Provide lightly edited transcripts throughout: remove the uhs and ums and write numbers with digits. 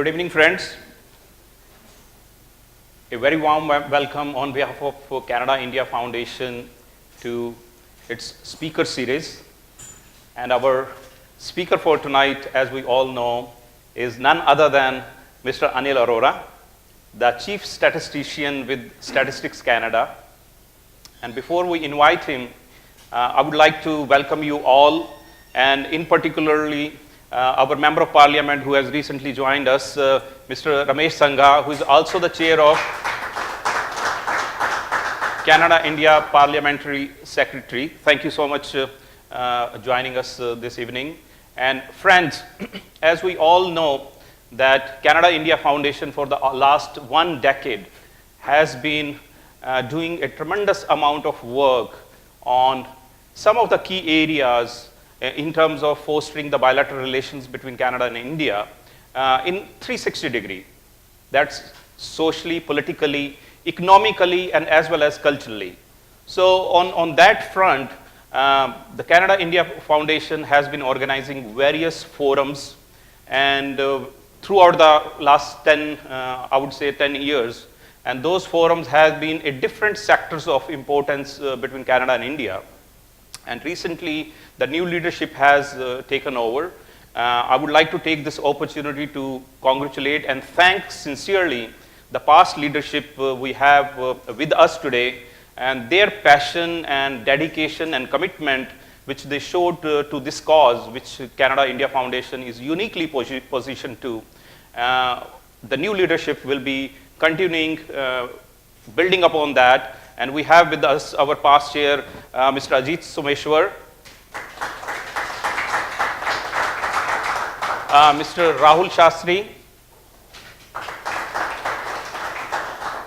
Good evening, friends. A very warm welcome on behalf of Canada-India Foundation to its speaker series. And our speaker for tonight, as we all know, is none other than Mr. Anil Arora, the Chief Statistician with Statistics Canada. And before we invite him, I would like to welcome you all, and in particularly our Member of Parliament who has recently joined us, Mr. Ramesh Sangha, who is also the chair of Canada-India Parliamentary Secretary. Thank you so much joining us this evening. And friends, as we all know, that Canada-India Foundation for the last 1 decade has been doing a tremendous amount of work on some of the key areas in terms of fostering the bilateral relations between Canada and India in 360-degree. That's socially, politically, economically, and as well as culturally. So on that front, the Canada-India Foundation has been organizing various forums, and throughout the last 10, I would say 10 years, and those forums have been at different sectors of importance between Canada and India. And recently, the new leadership has taken over. I would like to take this opportunity to congratulate and thank sincerely the past leadership we have with us today, and their passion and dedication and commitment which they showed to this cause, which Canada-India Foundation is uniquely positioned to. The new leadership will be continuing building upon that. And we have with us our past chair, Mr. Ajit Someshwar, Mr. Rahul Shastri,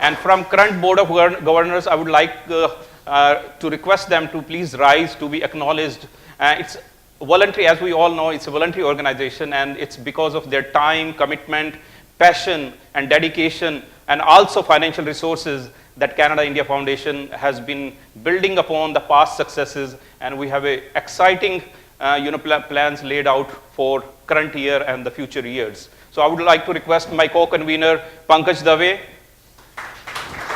and from current Board of Governors, I would like to request them to please rise to be acknowledged. It's voluntary, as we all know, it's a voluntary organization, and it's because of their time, commitment, passion, and dedication, and also financial resources that Canada-India Foundation has been building upon the past successes, and we have exciting plans laid out for current year and the future years. So I would like to request my co-convener Pankaj Dave,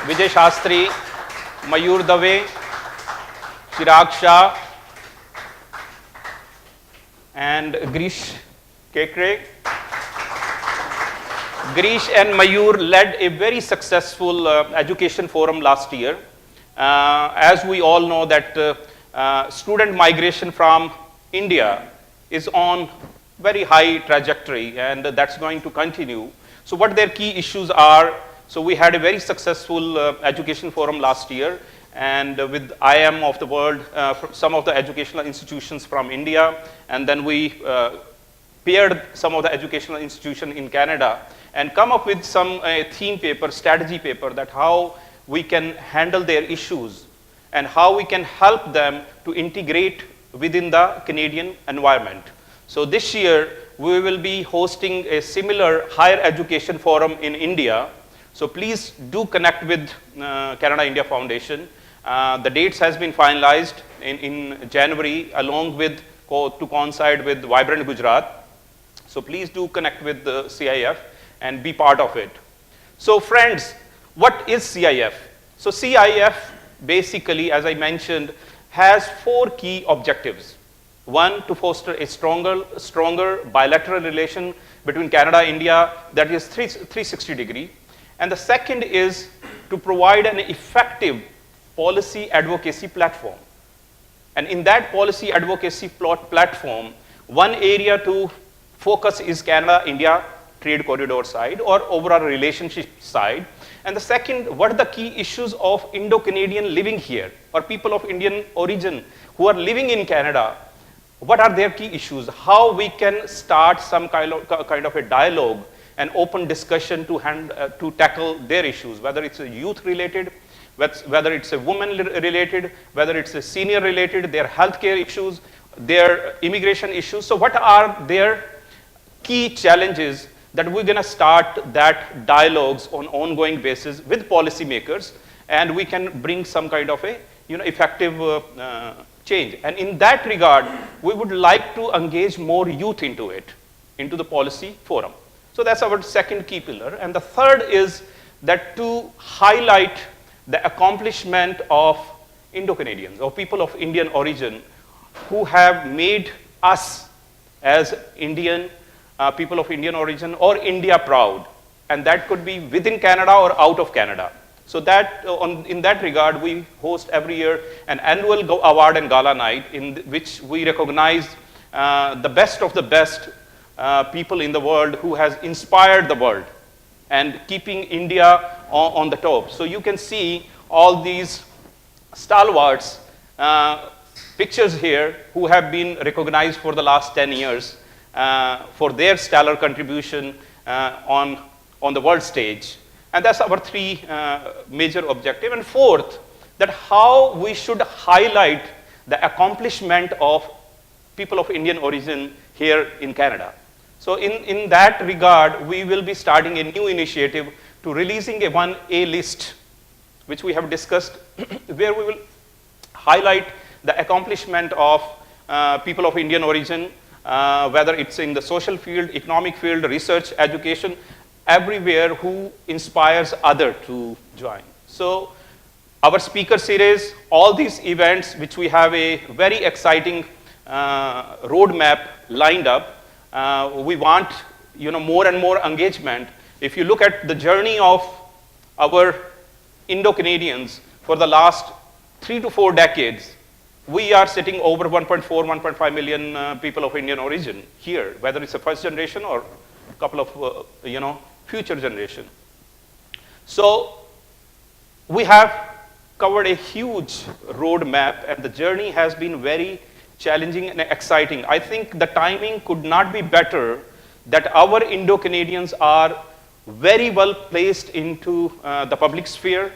Vijay Shastri, Mayur Dave, Chirag Shah, and Grish Kekre. Grish and Mayur led a very successful education forum last year. As we all know that student migration from India is on very high trajectory, and that's going to continue. So what their key issues are, so we had a very successful education forum last year, and with IM of the world, some of the educational institutions from India, and then we paired some of the educational institutions in Canada and come up with some theme paper, strategy paper, that how we can handle their issues and how we can help them to integrate within the Canadian environment. So this year, we will be hosting a similar higher education forum in India. So please do connect with Canada-India Foundation. The dates has been finalized in January, along with to coincide with Vibrant Gujarat. So please do connect with the CIF and be part of it. So friends, what is CIF? So CIF basically, as I mentioned, has 4 key objectives. One, to foster a stronger bilateral relation between Canada and India that is 360-degree. And the second is to provide an effective policy advocacy platform. And in that policy advocacy platform, one area to focus is Canada-India trade corridor side or overall relationship side. And the second, what are the key issues of Indo-Canadian living here, or people of Indian origin who are living in Canada? What are their key issues? How we can start some kind of a dialogue and open discussion to tackle their issues, whether it's a youth related, whether it's a woman related, whether it's a senior related, their healthcare issues, their immigration issues. So what are their key challenges that we're going to start that dialogues on ongoing basis with policymakers, and we can bring some kind of a effective change. And in that regard, we would like to engage more youth into it, into the policy forum. So that's our second key pillar. And the third is that to highlight the accomplishment of Indo-Canadians or people of Indian origin who have made us as Indian people of Indian origin or India proud. And that could be within Canada or out of Canada. So that in that regard, we host every year an annual award and gala night in which we recognize the best of the best people in the world who has inspired the world and keeping India on the top. So you can see all these stalwarts pictures here who have been recognized for the last 10 years for their stellar contribution on the world stage. And that's our three major objective. And fourth, that how we should highlight the accomplishment of people of Indian origin here in Canada. So in that regard, we will be starting a new initiative to releasing a 1A list, which we have discussed, where we will highlight the accomplishment of people of Indian origin, whether it's in the social field, economic field, research, education, everywhere who inspires other to join. So our speaker series, all these events, which we have a very exciting roadmap lined up, we want more and more engagement. If you look at the journey of our Indo-Canadians for the last 3 to 4 decades, we are sitting over 1.4, 1.5 million people of Indian origin here, whether it's a first generation or a couple of future generation. So we have covered a huge roadmap, and the journey has been very challenging and exciting. I think the timing could not be better that our Indo-Canadians are very well placed into the public sphere.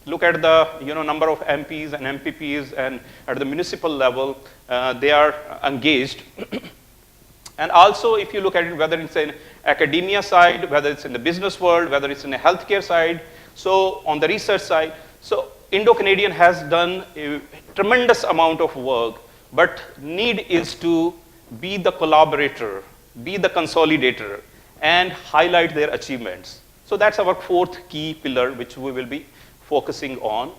Look at the number of MPs and MPPs, and at the municipal level, they are engaged. And also, if you look at it, whether it's in academia side, whether it's in the business world, whether it's in the healthcare side, so on the research side, so Indo-Canadian has done a tremendous amount of work, but need is to be the collaborator, be the consolidator, and highlight their achievements. So that's our fourth key pillar, which we will be focusing on.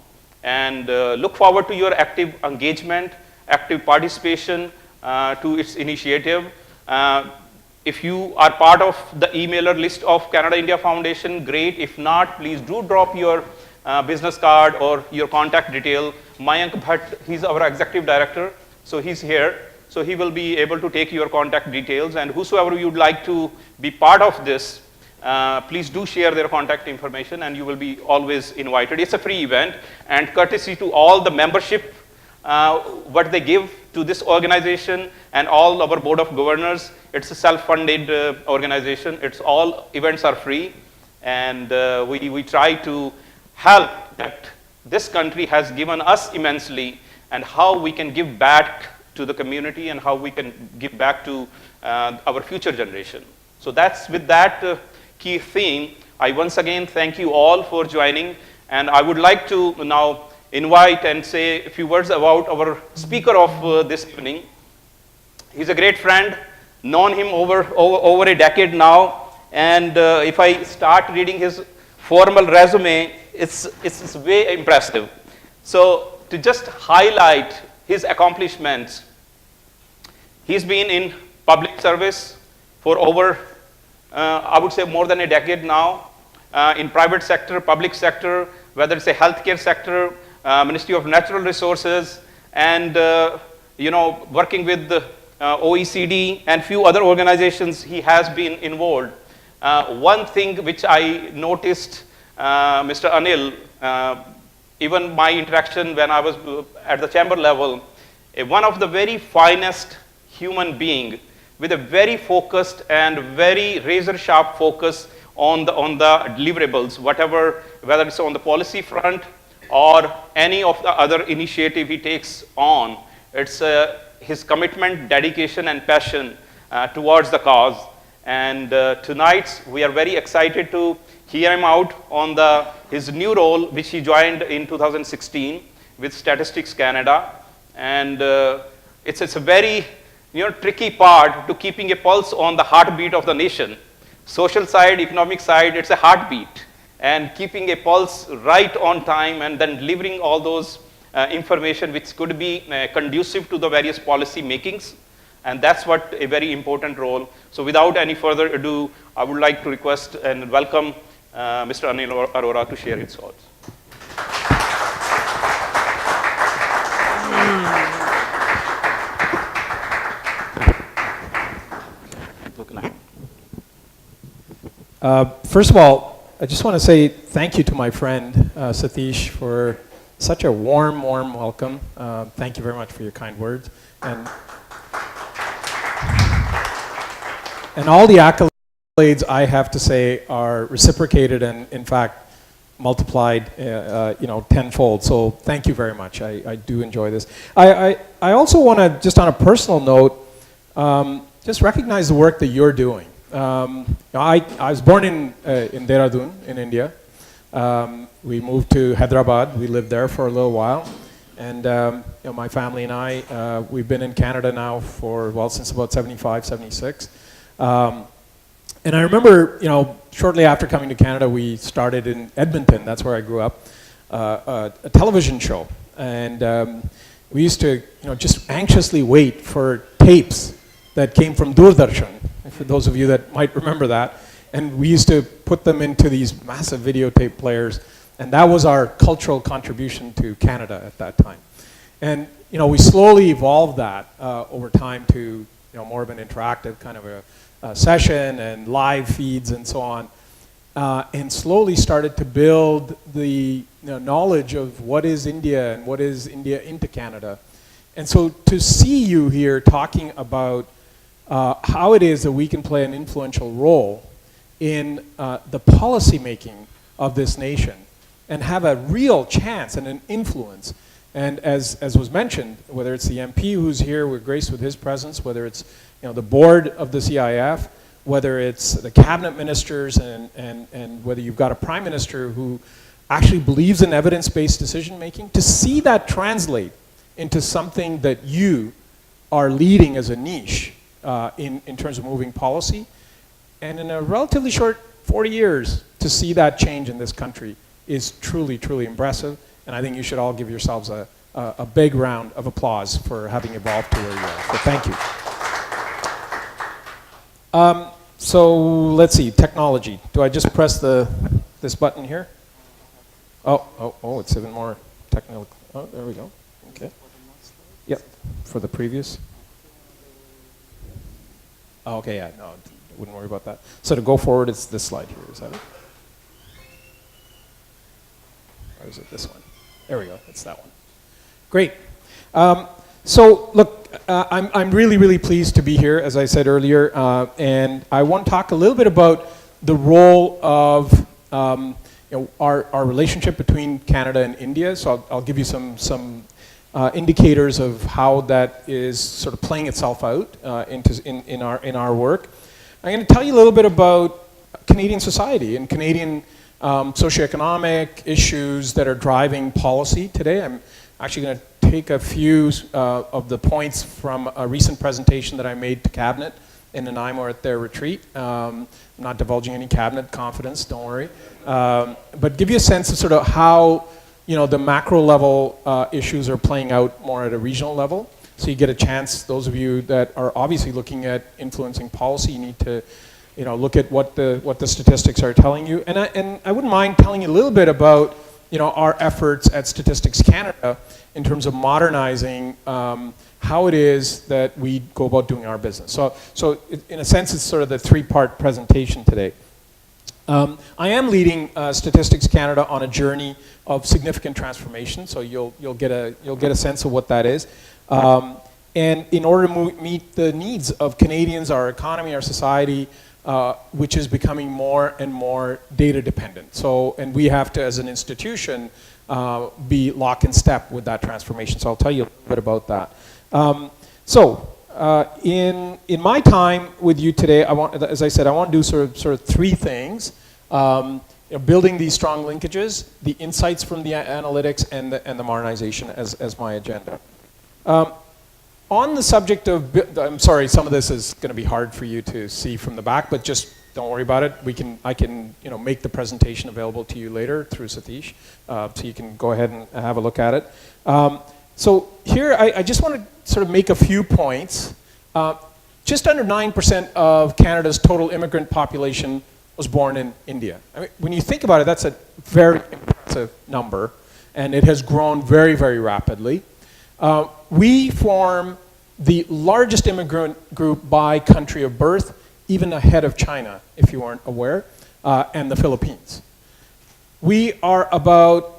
And look forward to your active engagement, active participation to its initiative. If you are part of the emailer list of Canada India Foundation, great. If not, please do drop your business card or your contact detail. Mayank Bhatt, he's our executive director, so he's here. So he will be able to take your contact details, and whosoever you'd like to be part of this, please do share their contact information, and you will be always invited. It's a free event, and courtesy to all the membership, what they give to this organization and all our board of governors. It's a self-funded organization. It's all events are free, and we try to help that this country has given us immensely, and how we can give back to the community and how we can give back to our future generation. So that's with that key theme. I once again thank you all for joining, and I would like to now invite and say a few words about our speaker of this evening. He's a great friend, known him over a decade now, and if I start reading his formal resume, it's way impressive. So to just highlight his accomplishments, he's been in public service for over, I would say, more than a decade now, in private sector, public sector, whether it's a healthcare sector, Ministry of Natural Resources, and working with the OECD and few other organizations, he has been involved. One thing which I noticed, Mr. Anil, even my interaction when I was at the chamber level, one of the very finest human being with a very focused and very razor sharp focus on the deliverables, whether it's on the policy front or any of the other initiative he takes on. It's his commitment, dedication, and passion towards the cause. And tonight we are very excited to hear him out on his new role, which he joined in 2016 with Statistics Canada. And it's a very tricky part to keeping a pulse on the heartbeat of the nation. social side, economic side, it's a heartbeat. And keeping a pulse right on time and then delivering all those information which could be conducive to the various policy makings. And that's what a very important role. So without any further ado, I would like to request and welcome Mr. Anil Arora to share his thoughts. First of all, I just want to say thank you to my friend Satish for such a warm welcome. Thank you very much for your kind words. And all the accolades, I have to say, are reciprocated and, in fact, multiplied, tenfold. So thank you very much. I do enjoy this. I also want to, just on a personal note, just recognize the work that you're doing. I was born in Dehradun, in India. We moved to Hyderabad. We lived there for a little while. And my family and I, we've been in Canada now for, well, since about 75, 76. And I remember, shortly after coming to Canada, we started in Edmonton, that's where I grew up, a television show. And we used to, just anxiously wait for tapes that came from Doordarshan, for those of you that might remember that. And we used to put them into these massive videotape players. And that was our cultural contribution to Canada at that time. And, we slowly evolved that over time to, more of an interactive kind of a session and live feeds and so on. And slowly started to build the knowledge of what is India and what is India into Canada. And so to see you here talking about how it is that we can play an influential role in the policy making of this nation and have a real chance and an influence. And as was mentioned, whether it's the MP who's here, we're graced with his presence, whether it's the board of the CIF, whether it's the cabinet ministers and whether you've got a prime minister who actually believes in evidence-based decision making, to see that translate into something that you are leading as a niche in terms of moving policy. And in a relatively short 40 years, to see that change in this country is truly, truly impressive. And I think you should all give yourselves a big round of applause for having evolved to where you are. So thank you. So let's see, technology. Do I just press this button here? Oh, it's even more technical. Oh, there we go. Okay. Yep, for the previous. Oh, okay, yeah, no, wouldn't worry about that. So to go forward, it's this slide here, is that it? Or is it this one? There we go, it's that one. Great. So look, I'm really, really pleased to be here, as I said earlier, and I want to talk a little bit about the role of our relationship between Canada and India. So I'll give you some indicators of how that is sort of playing itself out in our work. I'm going to tell you a little bit about Canadian society and Canadian socioeconomic issues that are driving policy today. I'm actually going to take a few of the points from a recent presentation that I made to Cabinet in Nanaimo at their retreat. I'm not divulging any Cabinet confidence, don't worry. But give you a sense of sort of how the macro level issues are playing out more at a regional level. So you get a chance, those of you that are obviously looking at influencing policy, you need to look at what the statistics are telling you. And I wouldn't mind telling you a little bit about our efforts at Statistics Canada in terms of modernizing how it is that we go about doing our business. So in a sense, it's sort of the three-part presentation today. I am leading Statistics Canada on a journey of significant transformation, so you'll get a sense of what that is. And in order to meet the needs of Canadians, our economy, our society, which is becoming more and more data dependent. So, and we have to, as an institution, be lock in step with that transformation. So I'll tell you a little bit about that. In my time with you today, as I said, I want to do sort of three things. Building these strong linkages, the insights from the analytics, and the modernization as my agenda. On the subject of, I'm sorry, some of this is going to be hard for you to see from the back, but just don't worry about it. I can make the presentation available to you later through Satish, so you can go ahead and have a look at it. So here I just want to sort of make a few points. Just under 9% of Canada's total immigrant population was born in India. I mean, when you think about it, that's a very impressive number, and it has grown very, very rapidly. We form the largest immigrant group by country of birth, even ahead of China, if you weren't aware, and the Philippines. We are about,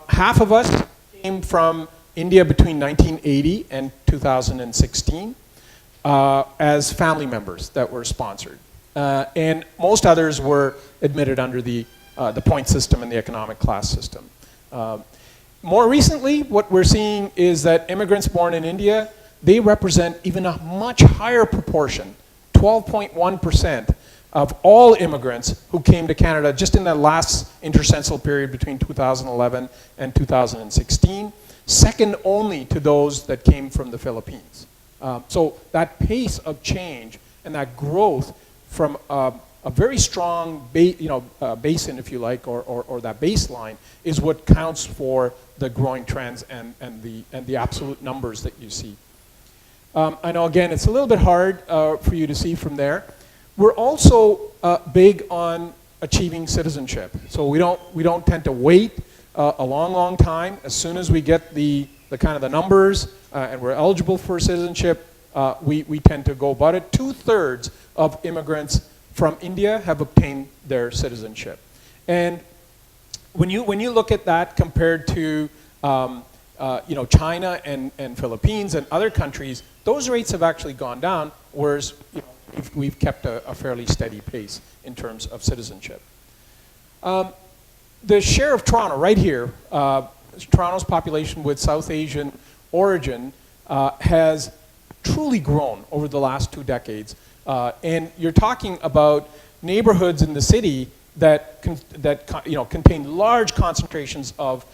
half of us came from India between 1980 and 2016 as family members that were sponsored. And most others were admitted under the point system and the economic class system. More recently, what we're seeing is that immigrants born in India, they represent even a much higher proportion, 12.1% of all immigrants who came to Canada just in that last intercensual period between 2011 and 2016, second only to those that came from the Philippines. So that pace of change and that growth from a very strong basin, if you like, or that baseline is what counts for the growing trends and the absolute numbers that you see. I know, again, it's a little bit hard for you to see from there. We're also big on achieving citizenship. So we don't tend to wait a long time. As soon as we get the kind of the numbers and we're eligible for citizenship, we tend to go about it. 2/3 of immigrants from India have obtained their citizenship. And when you look at that compared to China and Philippines and other countries, those rates have actually gone down, whereas we've kept a fairly steady pace in terms of citizenship. The share of Toronto, right here, Toronto's population with South Asian origin has truly grown over the last 2 decades. And you're talking about neighborhoods in the city that contain large concentrations of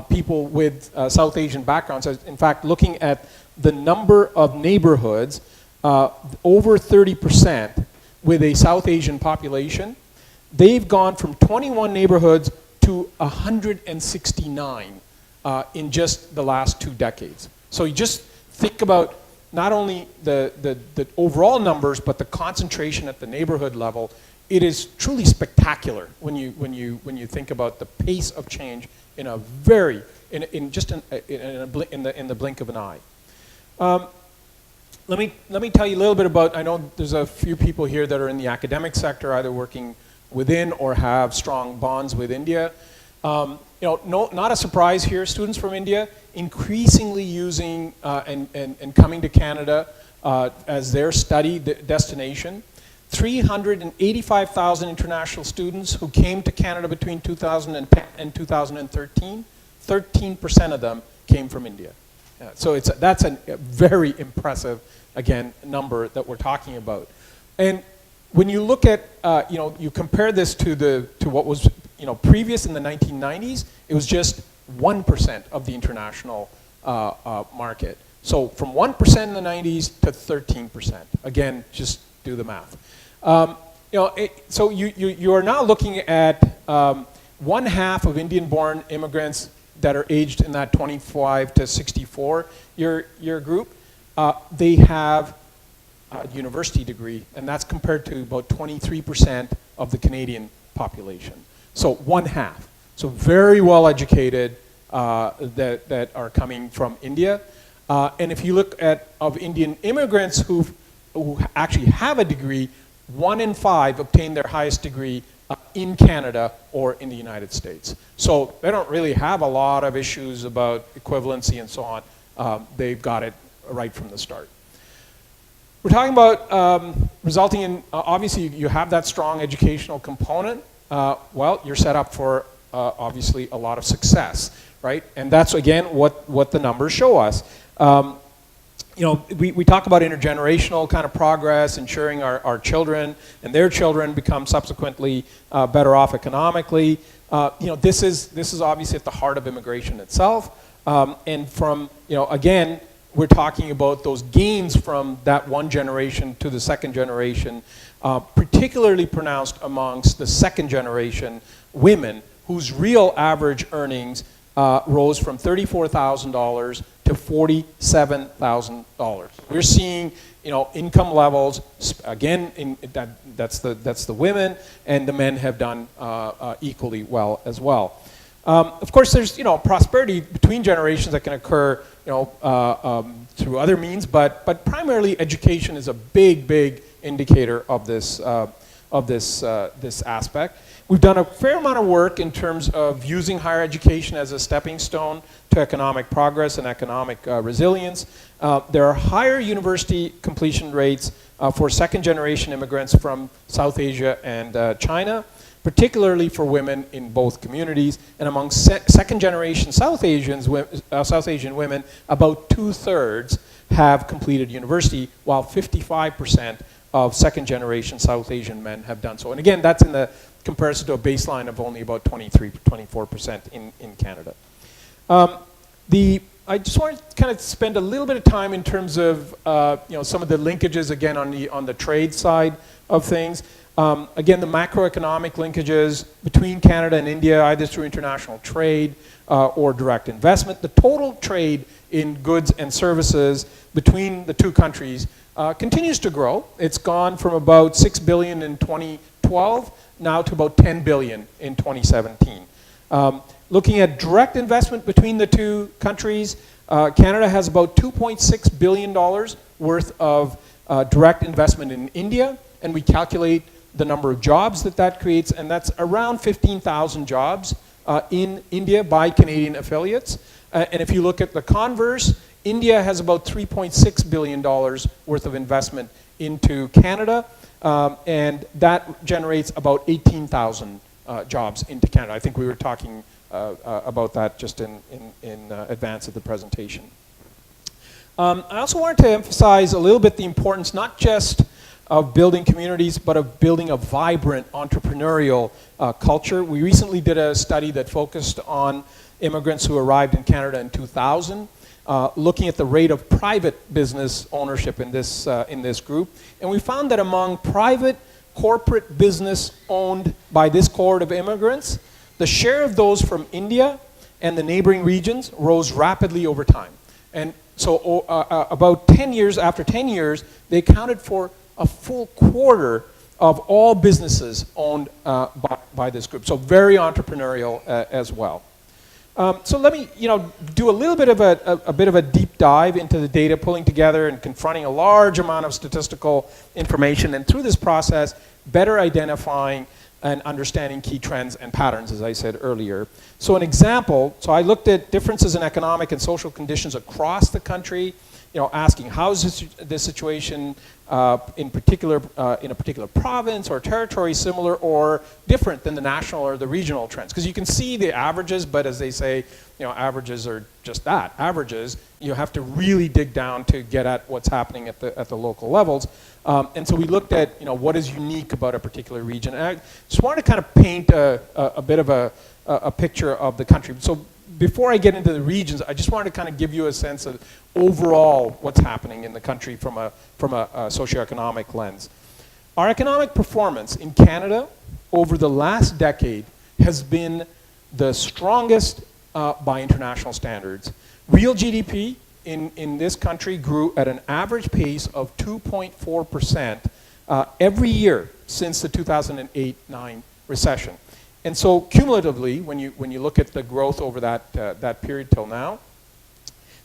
people with South Asian backgrounds. In fact, looking at the number of neighborhoods, over 30% with a South Asian population, they've gone from 21 neighborhoods to 169 in just the last 2 decades. So you just think about not only the overall numbers, but the concentration at the neighborhood level. It is truly spectacular when you think about the pace of change in a very in the blink of an eye. Let me tell you a little bit about. I know there's a few people here that are in the academic sector, either working within or have strong bonds with India. Not a surprise here. Students from India increasingly using and coming to Canada as their study destination. 385,000 international students who came to Canada between 2010 and 2013. 13% of them came from India. So that's a very impressive, again, number that we're talking about. And when you look at, you compare this to what was, previous in the 1990s, it was just 1% of the international market. So from 1% in the 90s to 13%. Again, just do the math. So you are now looking at 1/2 of Indian-born immigrants that are aged in that 25 to 64 year group. They have a university degree, and that's compared to about 23% of the Canadian population. So 1/2. So very well educated that are coming from India. And if you look at of Indian immigrants who actually have a degree, 1 in 5 obtain their highest degree in Canada or in the United States. So they don't really have a lot of issues about equivalency and so on. They've got it right from the start. We're talking about resulting in, obviously you have that strong educational component. Well, you're set up for obviously a lot of success, right? And that's again what the numbers show us. We talk about intergenerational kind of progress, ensuring our children and their children become subsequently better off economically. This is obviously at the heart of immigration itself. And from, again, we're talking about those gains from that one generation to the second generation, particularly pronounced amongst the second generation women, whose real average earnings rose from $34,000 to $47,000. We're seeing, income levels again. That's the women, and the men have done equally well as well. Of course, there's prosperity between generations that can occur through other means, but primarily education is a big indicator of this this aspect. We've done a fair amount of work in terms of using higher education as a stepping stone to economic progress and economic resilience. There are higher university completion rates for second-generation immigrants from South Asia and China, particularly for women in both communities. And among second-generation South Asian women, about 2/3 have completed university, while 55% of second-generation South Asian men have done so. And again, that's in the comparison to a baseline of only about 23-24% in Canada. I just wanted to kind of spend a little bit of time in terms of some of the linkages again on the trade side of things. Again, the macroeconomic linkages between Canada and India, either through international trade or direct investment. The total trade in goods and services between the two countries continues to grow. It's gone from about $6 billion in 2012 now to about $10 billion in 2017. Looking at direct investment between the two countries, Canada has about $2.6 billion worth of direct investment in India, and we calculate the number of jobs that creates, and that's around 15,000 jobs in India by Canadian affiliates. And if you look at the converse, India has about $3.6 billion worth of investment into Canada, and that generates about 18,000 jobs into Canada. I think we were talking about that just in advance of the presentation. I also wanted to emphasize a little bit the importance not just of building communities, but of building a vibrant entrepreneurial culture. We recently did a study that focused on immigrants who arrived in Canada in 2000, looking at the rate of private business ownership in this group. And we found that among private corporate business owned by this cohort of immigrants, the share of those from India and the neighboring regions rose rapidly over time. And so about 10 years, after 10 years, they accounted for a full quarter of all businesses owned by this group. So very entrepreneurial as well. So let me do a little bit of a deep dive into the data, pulling together and confronting a large amount of statistical information, and through this process, better identifying and understanding key trends and patterns, as I said earlier. So an example, so I looked at differences in economic and social conditions across the country, asking how is this situation in a particular province or territory similar or different than the national or the regional trends? Because you can see the averages, but as they say, averages are just that, averages. You have to really dig down to get at what's happening at the local levels. And so we looked at what is unique about a particular region. And I just wanted to kind of paint a bit of a picture of the country. So before I get into the regions, I just wanted to kind of give you a sense of overall what's happening in the country from a socioeconomic lens. Our economic performance in Canada over the last decade has been the strongest by international standards. Real GDP in this country grew at an average pace of 2.4% every year since the 2008-9 recession. And so cumulatively, when you look at the growth over that period till now,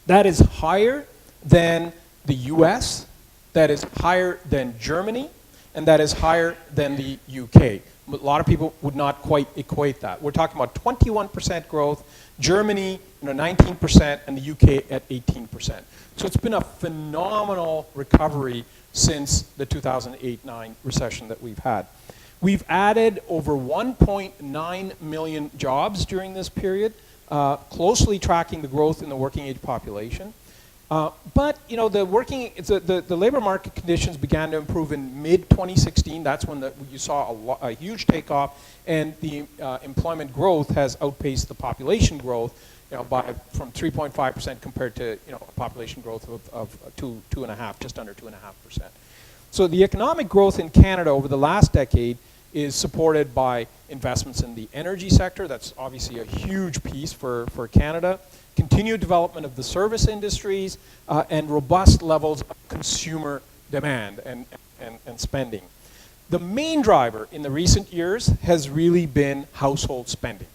that is higher than the US, that is higher than Germany, and that is higher than the UK. A lot of people would not quite equate that. We're talking about 21% growth, Germany 19%, and the UK at 18%. So it's been a phenomenal recovery since the 2008-9 recession that we've had. We've added over 1.9 million jobs during this period, closely tracking the growth in the working age population. But the labor market conditions began to improve in mid-2016. That's when you saw a huge takeoff, and the employment growth has outpaced the population growth. from 3.5% compared to a population growth of 2.5%, just under 2.5%. So the economic growth in Canada over the last decade is supported by investments in the energy sector. That's obviously a huge piece for Canada. Continued development of the service industries and robust levels of consumer demand and spending. The main driver in the recent years has really been household spending.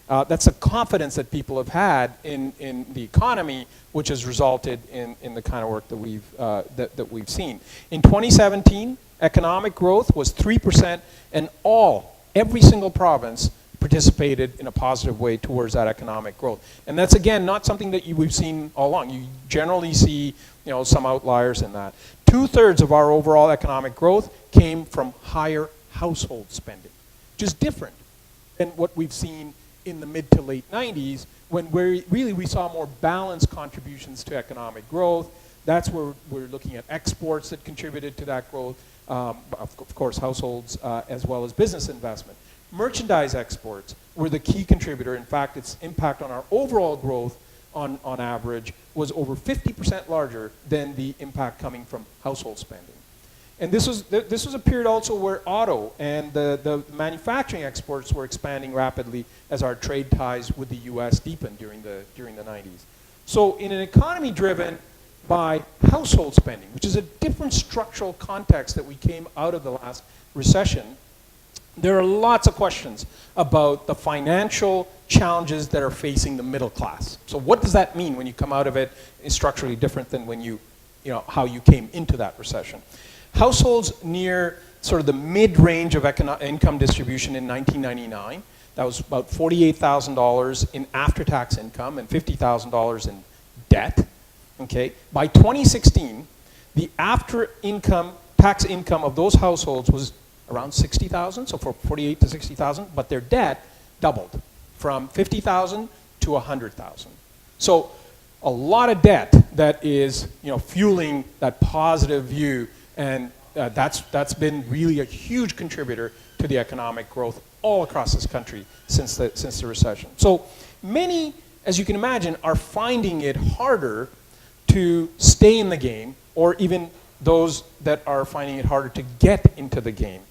That's a confidence that people have had in the economy, which has resulted in the kind of work that we've seen. In 2017, economic growth was 3%, and every single province participated in a positive way towards that economic growth. And that's, again, not something that we've seen all along. You generally see some outliers in that. 2/3 of our overall economic growth came from higher household spending, which is different than what we've seen in the mid to late 90s, when we saw more balanced contributions to economic growth. That's where we're looking at exports that contributed to that growth, of course households as well as business investment. Merchandise exports were the key contributor. In fact, its impact on our overall growth on average was over 50% larger than the impact coming from household spending. And this was a period also where auto and the manufacturing exports were expanding rapidly as our trade ties with the US deepened during the 90s. So in an economy driven by household spending, which is a different structural context that we came out of the last recession, there are lots of questions about the financial challenges that are facing the middle class. So what does that mean when you come out of it? Is structurally different than when how you came into that recession. Households near sort of the mid-range of income distribution in 1999, that was about $48,000 in after-tax income and $50,000 in debt. Okay, by 2016, the tax income of those households was around $60,000, so from $48,000 to $60,000, but their debt doubled from $50,000 to $100,000. So a lot of debt that is fueling that positive view, and that's been really a huge contributor to the economic growth all across this country since the recession. So many, as you can imagine, are finding it harder to stay in the game, or even those that are finding it harder to get into the game.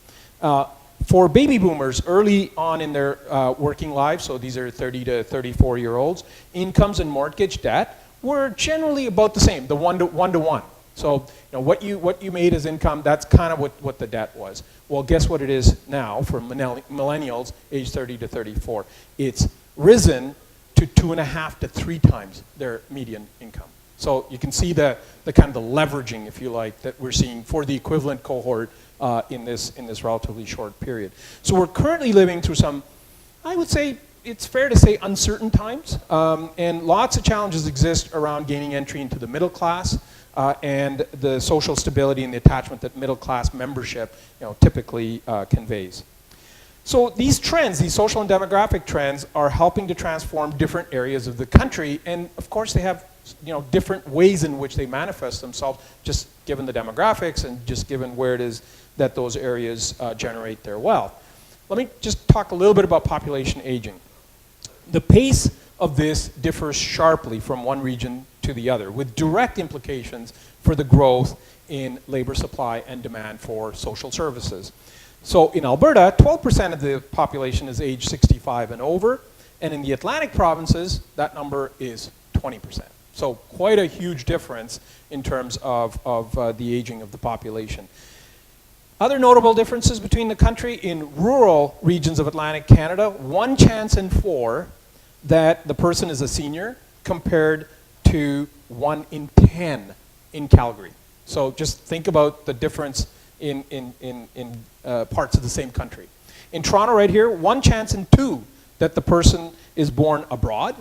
For baby boomers early on in their working lives, so these are 30 to 34-year-olds, incomes and mortgage debt were generally about the same, the one to one. So what you made as income, that's kind of what the debt was. Well, guess what it is now for millennials age 30 to 34? It's risen to 2.5 to 3 times their median income. So you can see the kind of the leveraging, if you like, that we're seeing for the equivalent cohort in this relatively short period. So we're currently living through some, I would say, it's fair to say, uncertain times, and lots of challenges exist around gaining entry into the middle class and the social stability and the attachment that middle class membership typically conveys. So these trends, these social and demographic trends, are helping to transform different areas of the country, and of course they have different ways in which they manifest themselves, just given the demographics and just given where it is that those areas generate their wealth. Let me just talk a little bit about population aging. The pace of this differs sharply from one region to the other, with direct implications for the growth in labor supply and demand for social services. So in Alberta, 12% of the population is age 65 and over, and in the Atlantic provinces, that number is 20%. So quite a huge difference in terms of the aging of the population. Other notable differences between the country: in rural regions of Atlantic Canada, 1 chance in 4 that the person is a senior, compared to 1 in 10 in Calgary. So just think about the difference in parts of the same country. In Toronto right here, 1 chance in 2 that the person is born abroad,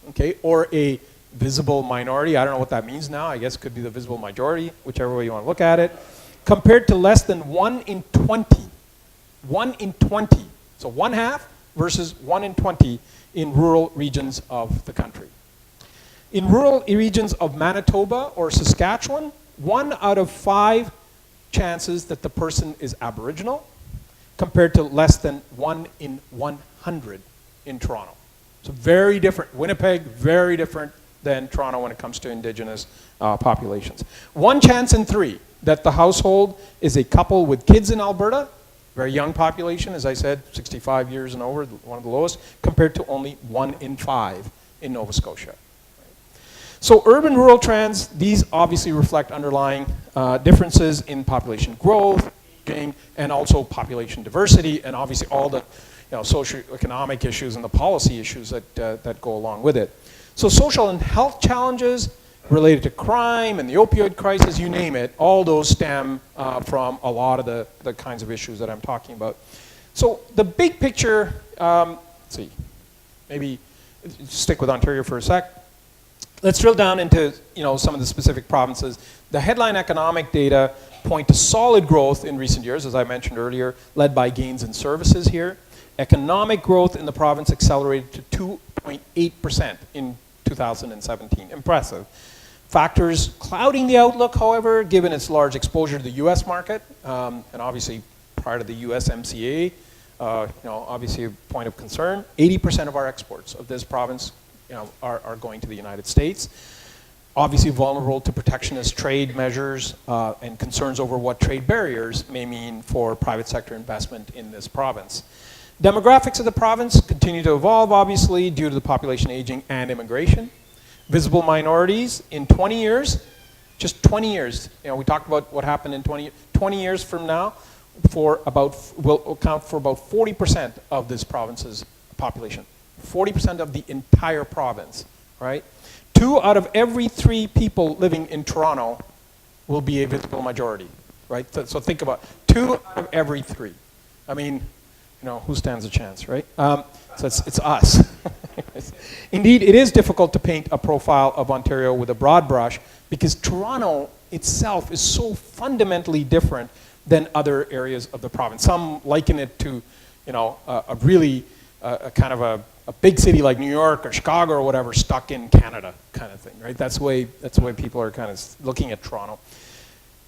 okay, or a visible minority. I don't know what that means now. I guess it could be the visible majority, whichever way you want to look at it, compared to less than 1 in 20. 1 in 20. So 1/2 versus 1 in 20 in rural regions of the country. In rural regions of Manitoba or Saskatchewan, 1 out of 5 chances that the person is Aboriginal, compared to less than 1 in 100 in Toronto. So very different. Winnipeg, very different than Toronto when it comes to Indigenous populations. 1 chance in 3 that the household is a couple with kids in Alberta, very young population, as I said, 65 years and over, one of the lowest, compared to only 1 in 5 in Nova Scotia. So urban-rural trends, these obviously reflect underlying differences in population growth, aging, and also population diversity, and obviously all the socioeconomic issues and the policy issues that go along with it. So social and health challenges related to crime and the opioid crisis, you name it, all those stem from a lot of the kinds of issues that I'm talking about. So the big picture, let's see, maybe stick with Ontario for a sec. Let's drill down into some of the specific provinces. The headline economic data point to solid growth in recent years, as I mentioned earlier, led by gains in services here. Economic growth in the province accelerated to 2.8% in 2017. Impressive. Factors clouding the outlook, however, given its large exposure to the US market, and obviously prior to the USMCA, obviously a point of concern. 80% of our exports of this province are going to the United States. Obviously vulnerable to protectionist trade measures and concerns over what trade barriers may mean for private sector investment in this province. Demographics of the province continue to evolve, obviously, due to the population aging and immigration. Visible minorities in 20 years, just 20 years, we talked about what happened in 20 years from now, will account for about 40% of this province's population. 40% of the entire province, right? 2 out of every 3 people living in Toronto will be a visible majority, right? So think about 2 out of every 3. I mean, who stands a chance, right? So it's us. Indeed, it is difficult to paint a profile of Ontario with a broad brush because Toronto itself is so fundamentally different than other areas of the province. Some liken it to, a really kind of a big city like New York or Chicago or whatever stuck in Canada kind of thing, right? That's the way people are kind of looking at Toronto.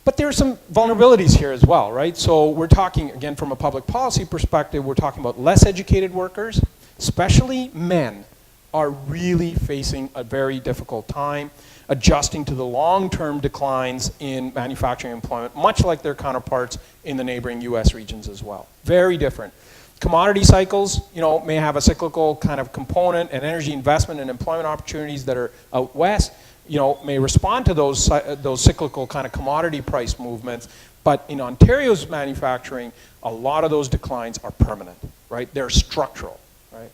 But there are some vulnerabilities here as well, right? So we're talking, again, from a public policy perspective, we're talking about less educated workers, especially men, are really facing a very difficult time adjusting to the long-term declines in manufacturing employment, much like their counterparts in the neighboring US regions as well. Very different. Commodity cycles, may have a cyclical kind of component, and energy investment and employment opportunities that are out west, may respond to those cyclical kind of commodity price movements. But in Ontario's manufacturing, a lot of those declines are permanent, right? They're structural, right?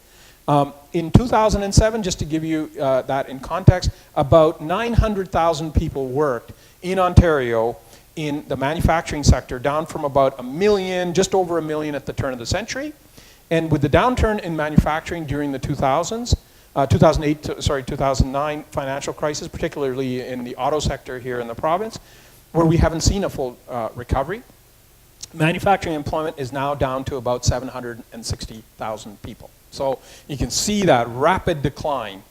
In 2007, just to give you that in context, about 900,000 people worked in Ontario in the manufacturing sector, down from about 1 million, just over 1 million at the turn of the century. And with the downturn in manufacturing during the 2000s, 2009 financial crisis, particularly in the auto sector here in the province, where we haven't seen a full recovery, manufacturing employment is now down to about 760,000 people. So you can see that rapid decline.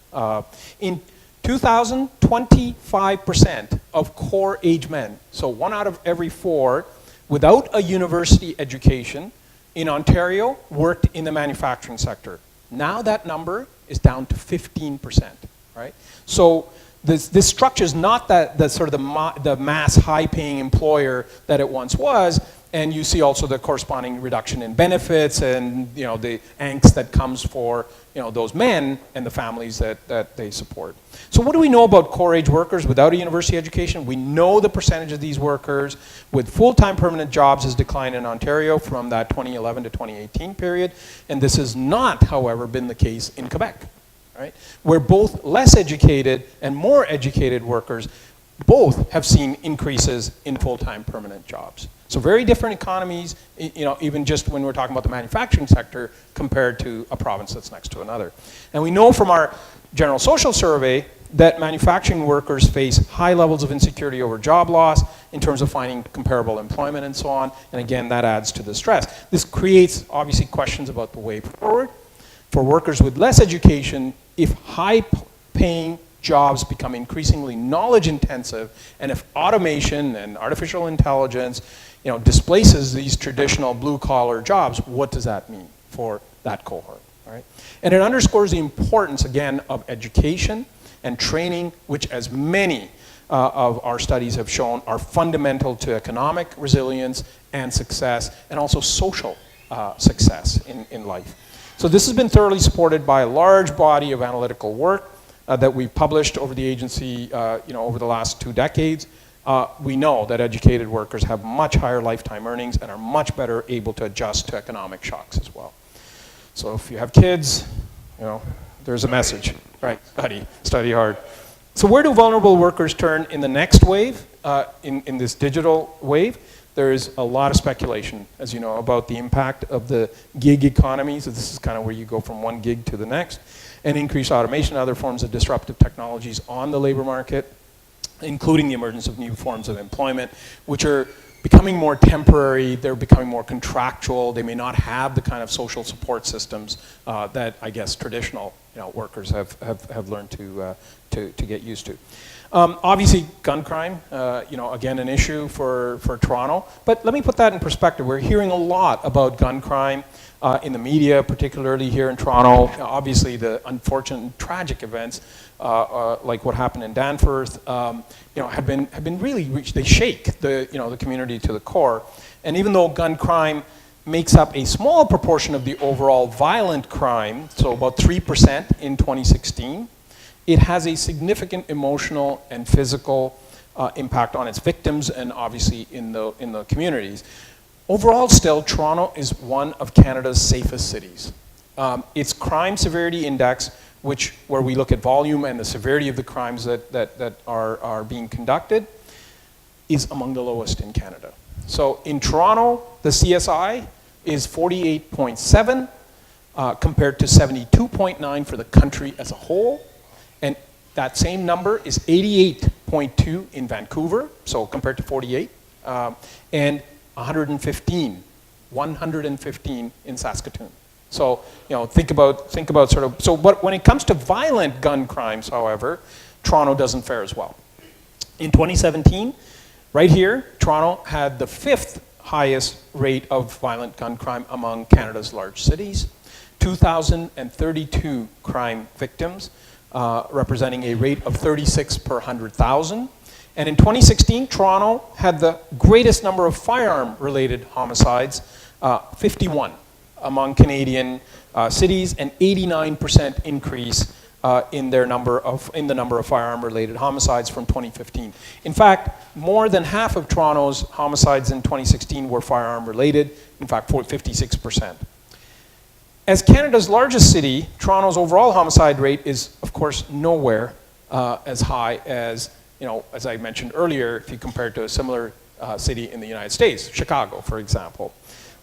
In 2000, 25% of core age men, so 1 out of every 4 without a university education in Ontario worked in the manufacturing sector. Now that number is down to 15%, right? So this structure is not the sort of the mass high-paying employer that it once was, and you see also the corresponding reduction in benefits and the angst that comes for those men and the families that they support. So what do we know about core age workers without a university education? We know the percentage of these workers with full-time permanent jobs has declined in Ontario from that 2011 to 2018 period, and this has not, however, been the case in Quebec, right? Where both less educated and more educated workers both have seen increases in full-time permanent jobs. So very different economies, even just when we're talking about the manufacturing sector compared to a province that's next to another. And we know from our general social survey that manufacturing workers face high levels of insecurity over job loss in terms of finding comparable employment and so on. And again, that adds to the stress. This creates obviously questions about the way forward. For workers with less education, if high-paying jobs become increasingly knowledge intensive, and if automation and artificial intelligence displaces these traditional blue-collar jobs, what does that mean for that cohort, all right? And it underscores the importance, again, of education and training, which, as many of our studies have shown, are fundamental to economic resilience and success, and also social success in life. So this has been thoroughly supported by a large body of analytical work that we've published over the agency over the last 2 decades. We know that educated workers have much higher lifetime earnings and are much better able to adjust to economic shocks as well. So if you have kids, there's a message, right? Study hard. So where do vulnerable workers turn in the next wave, in this digital wave? There is a lot of speculation, as you know, about the impact of the gig economy. So this is kind of where you go from one gig to the next, and increased automation and other forms of disruptive technologies on the labor market, including the emergence of new forms of employment, which are becoming more temporary, they're becoming more contractual, they may not have the kind of social support systems that I guess traditional workers have learned to get used to. Obviously, gun crime, again, an issue for Toronto, but let me put that in perspective. We're hearing a lot about gun crime in the media, particularly here in Toronto. Obviously, the unfortunate and tragic events like what happened in Danforth, have been really, they shake the community to the core. And even though gun crime makes up a small proportion of the overall violent crime, so about 3% in 2016, it has a significant emotional and physical impact on its victims and obviously in the communities. Overall still, Toronto is one of Canada's safest cities. Its crime severity index, where we look at volume and the severity of the crimes that are being conducted, is among the lowest in Canada. So in Toronto, the CSI is 48.7 compared to 72.9 for the country as a whole. And that same number is 88.2 in Vancouver, so compared to 48, and 115 in Saskatoon. So, think about sort of, so when it comes to violent gun crimes, however, Toronto doesn't fare as well. In 2017, right here, Toronto had the 5th highest rate of violent gun crime among Canada's large cities, 2,032 crime victims, representing a rate of 36 per 100,000. And in 2016, Toronto had the greatest number of firearm-related homicides, 51 among Canadian cities, and 89% increase in the number of firearm-related homicides from 2015. In fact, more than half of Toronto's homicides in 2016 were firearm-related. In fact, 56%. As Canada's largest city, Toronto's overall homicide rate is, of course, nowhere as high as, as I mentioned earlier, if you compare it to a similar city in the United States, Chicago, for example.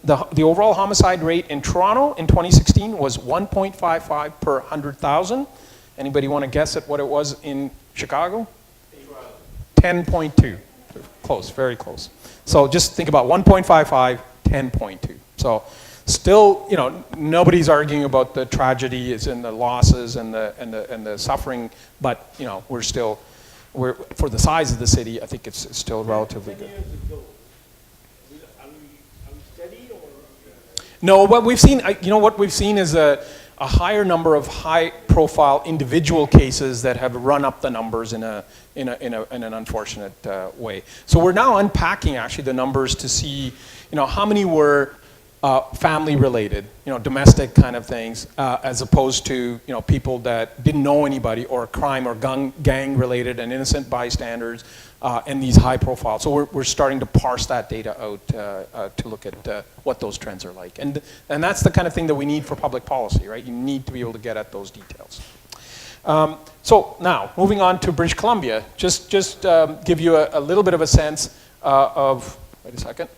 The overall homicide rate in Toronto in 2016 was 1.55 per 100,000. Anybody want to guess at what it was in Chicago? 10.2. Close, very close. So just think about 1.55, 10.2. So still, nobody's arguing about the tragedies and the losses and the suffering, but we're for the size of the city, I think it's still relatively good. No, what we've seen, what we've seen is a higher number of high-profile individual cases that have run up the numbers in an unfortunate way. So we're now unpacking actually the numbers to see, how many were family-related, domestic kind of things, as opposed to, people that didn't know anybody, or crime or gang-related and innocent bystanders, and these high profiles. So we're starting to parse that data out to look at what those trends are like. And that's the kind of thing that we need for public policy, right? You need to be able to get at those details. So now, moving on to British Columbia, just give you a little bit of a sense of, wait a second.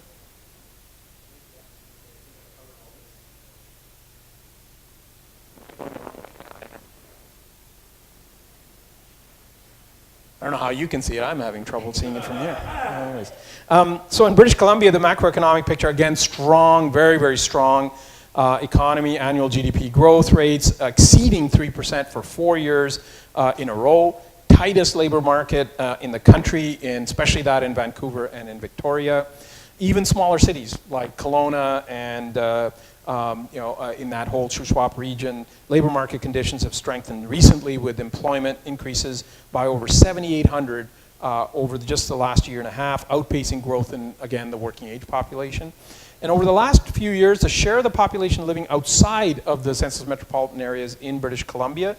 I don't know how you can see it. I'm having trouble seeing it from here. Anyways. So in British Columbia, the macroeconomic picture, again, strong, very, very strong economy, annual GDP growth rates exceeding 3% for 4 years in a row. Tightest labor market in the country, especially that in Vancouver and in Victoria. Even smaller cities like Kelowna and in that whole Shuswap region. Labor market conditions have strengthened recently with employment increases by over 7,800 over just the last year and a half, outpacing growth in, again, the working age population. And over the last few years, the share of the population living outside of the census metropolitan areas in British Columbia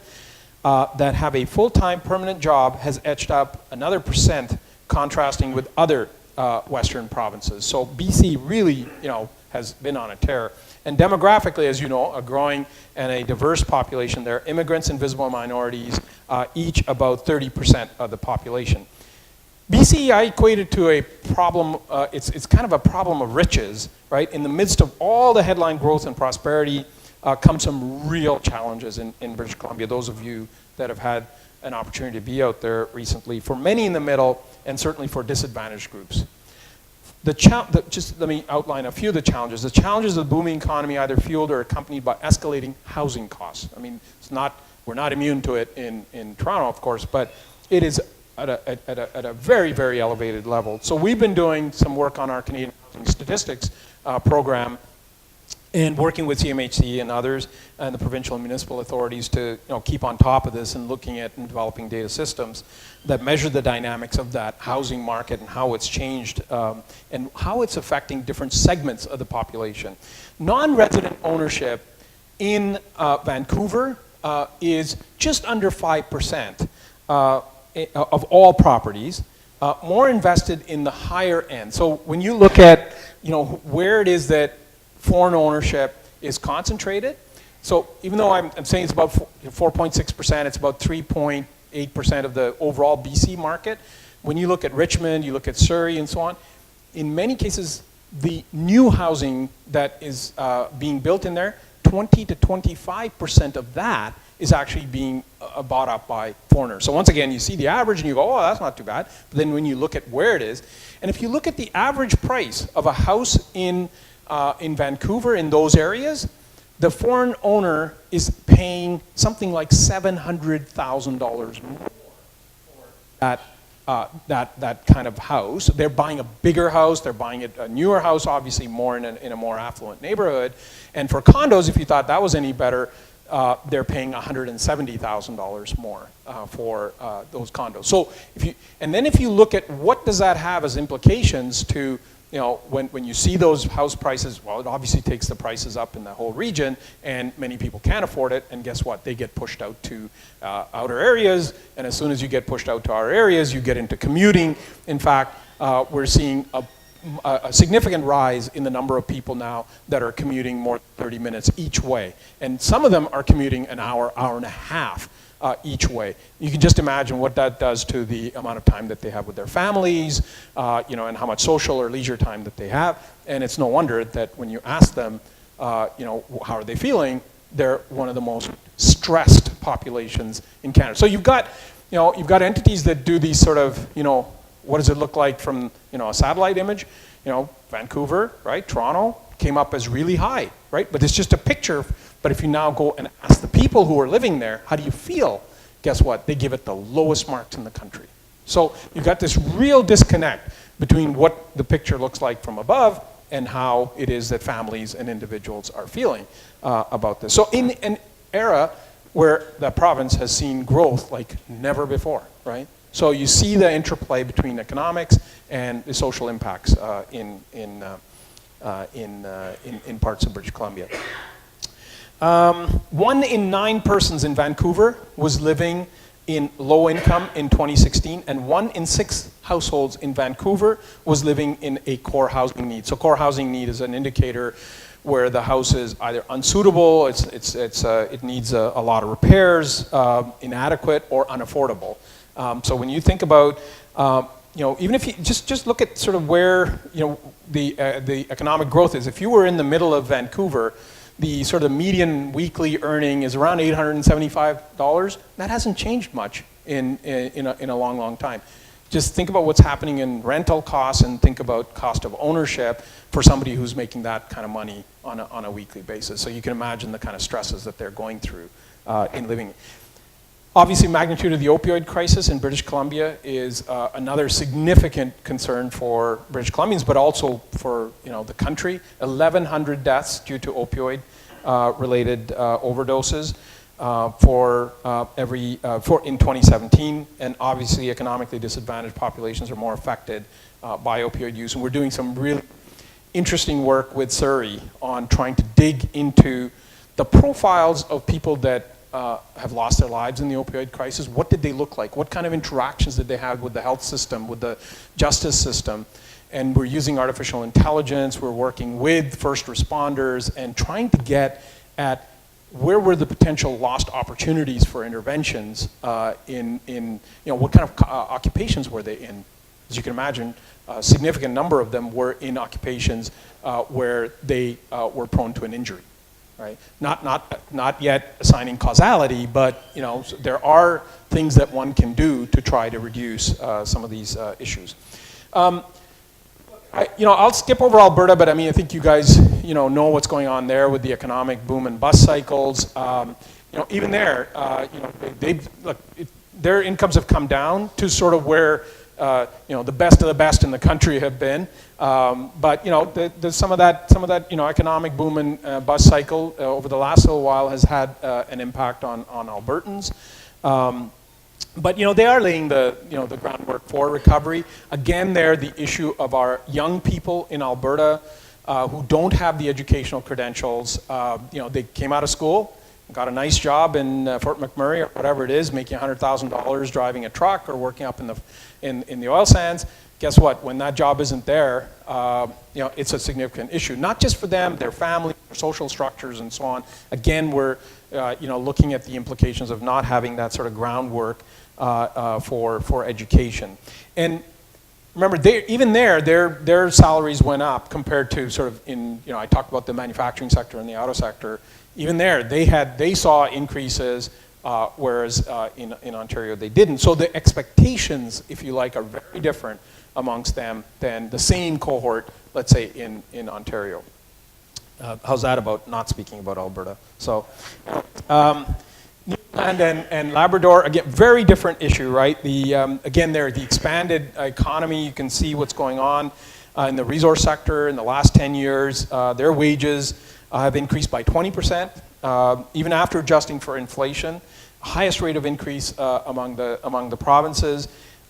that have a full-time permanent job has etched up another %, contrasting with other Western provinces. So BC really, has been on a tear. And demographically, as you know, a growing and a diverse population there, immigrants and visible minorities, each about 30% of the population. BC, I equate it to a problem, it's kind of a problem of riches, right? In the midst of all the headline growth and prosperity come some real challenges in British Columbia. Those of you that have had an opportunity to be out there recently, for many in the middle, and certainly for disadvantaged groups. Just let me outline a few of the challenges. The challenges of the booming economy either fueled or accompanied by escalating housing costs. I mean, we're not immune to it in Toronto, of course, but it is at a very, very elevated level. So we've been doing some work on our Canadian Housing Statistics program and working with CMHC and others and the provincial and municipal authorities to keep on top of this and looking at and developing data systems that measure the dynamics of that housing market and how it's changed and how it's affecting different segments of the population. Non-resident ownership in Vancouver is just under 5% of all properties, more invested in the higher end. So when you look at where it is that foreign ownership is concentrated, so even though I'm saying it's about 4.6%, it's about 3.8% of the overall BC market. When you look at Richmond, you look at Surrey and so on, in many cases, the new housing that is being built in there, 20 to 25% of that is actually being bought up by foreigners. So once again, you see the average and you go, oh, that's not too bad. But then when you look at where it is, and if you look at the average price of a house in Vancouver, in those areas, the foreign owner is paying something like $700,000 more for that kind of house. They're buying a bigger house, they're buying a newer house, obviously more in a more affluent neighborhood. And for condos, if you thought that was any better, they're paying $170,000 more for those condos. So if you look at what does that have as implications to when you see those house prices, well, it obviously takes the prices up in the whole region, and many people can't afford it, and guess what? They get pushed out to outer areas, and as soon as you get pushed out to outer areas, you get into commuting. In fact, we're seeing a significant rise in the number of people now that are commuting more than 30 minutes each way. And some of them are commuting an hour, hour and a half each way. You can just imagine what that does to the amount of time that they have with their families, and how much social or leisure time that they have. And it's no wonder that when you ask them, how are they feeling, they're one of the most stressed populations in Canada. So you've got entities that do these sort of, what does it look like from, a satellite image? Vancouver, right? Toronto came up as really high, right? But it's just a picture. But if you now go and ask the people who are living there, how do you feel? Guess what? They give it the lowest marks in the country. So you've got this real disconnect between what the picture looks like from above and how it is that families and individuals are feeling about this. So in an era where the province has seen growth like never before, right? So you see the interplay between economics and the social impacts in parts of British Columbia. 1 in 9 persons in Vancouver was living in low income in 2016, and 1 in 6 households in Vancouver was living in a core housing need. So core housing need is an indicator where the house is either unsuitable, it needs a lot of repairs, inadequate, or unaffordable. So when you think about, even if you just look at sort of where the economic growth is. If you were in the middle of Vancouver, the sort of median weekly earning is around $875. That hasn't changed much in a long, long time. Just think about what's happening in rental costs and think about cost of ownership for somebody who's making that kind of money on a weekly basis. So you can imagine the kind of stresses that they're going through in living. Obviously, magnitude of the opioid crisis in British Columbia is another significant concern for British Columbians, but also for the country. 1,100 deaths due to opioid related overdoses in 2017, and obviously economically disadvantaged populations are more affected by opioid use. And we're doing some really interesting work with Surrey on trying to dig into the profiles of people that have lost their lives in the opioid crisis. What did they look like? What kind of interactions did they have with the health system, with the justice system? And we're using artificial intelligence, we're working with first responders and trying to get at where were the potential lost opportunities for interventions in what kind of occupations were they in? As you can imagine, a significant number of them were in occupations where they were prone to an injury. Right? Not yet assigning causality, but there are things that one can do to try to reduce some of these issues. I'll skip over Alberta, but I think you guys know what's going on there with the economic boom and bust cycles. Even there, their incomes have come down to sort of where the best of the best in the country have been. But there's some of that economic boom and bust cycle over the last little while has had an impact on Albertans. But they are laying the groundwork for recovery. Again, there the issue of our young people in Alberta who don't have the educational credentials. They came out of school, got a nice job in Fort McMurray or whatever it is, making $100,000 driving a truck or working up in the oil sands. Guess what? When that job isn't there, it's a significant issue. Not just for them, their family, their social structures, and so on. Again, we're looking at the implications of not having that sort of groundwork for education. And remember, even their salaries went up compared to sort of I talked about the manufacturing sector and the auto sector. Even there, they saw increases, whereas in Ontario they didn't. So the expectations, if you like, are very different amongst them than the same cohort, let's say, in Ontario. How's that about not speaking about Alberta? So, Newfoundland and Labrador, again, very different issue, right? Again, the expanded economy, you can see what's going on in the resource sector in the last 10 years. Their wages have increased by 20%, even after adjusting for inflation. Highest rate of increase among the provinces.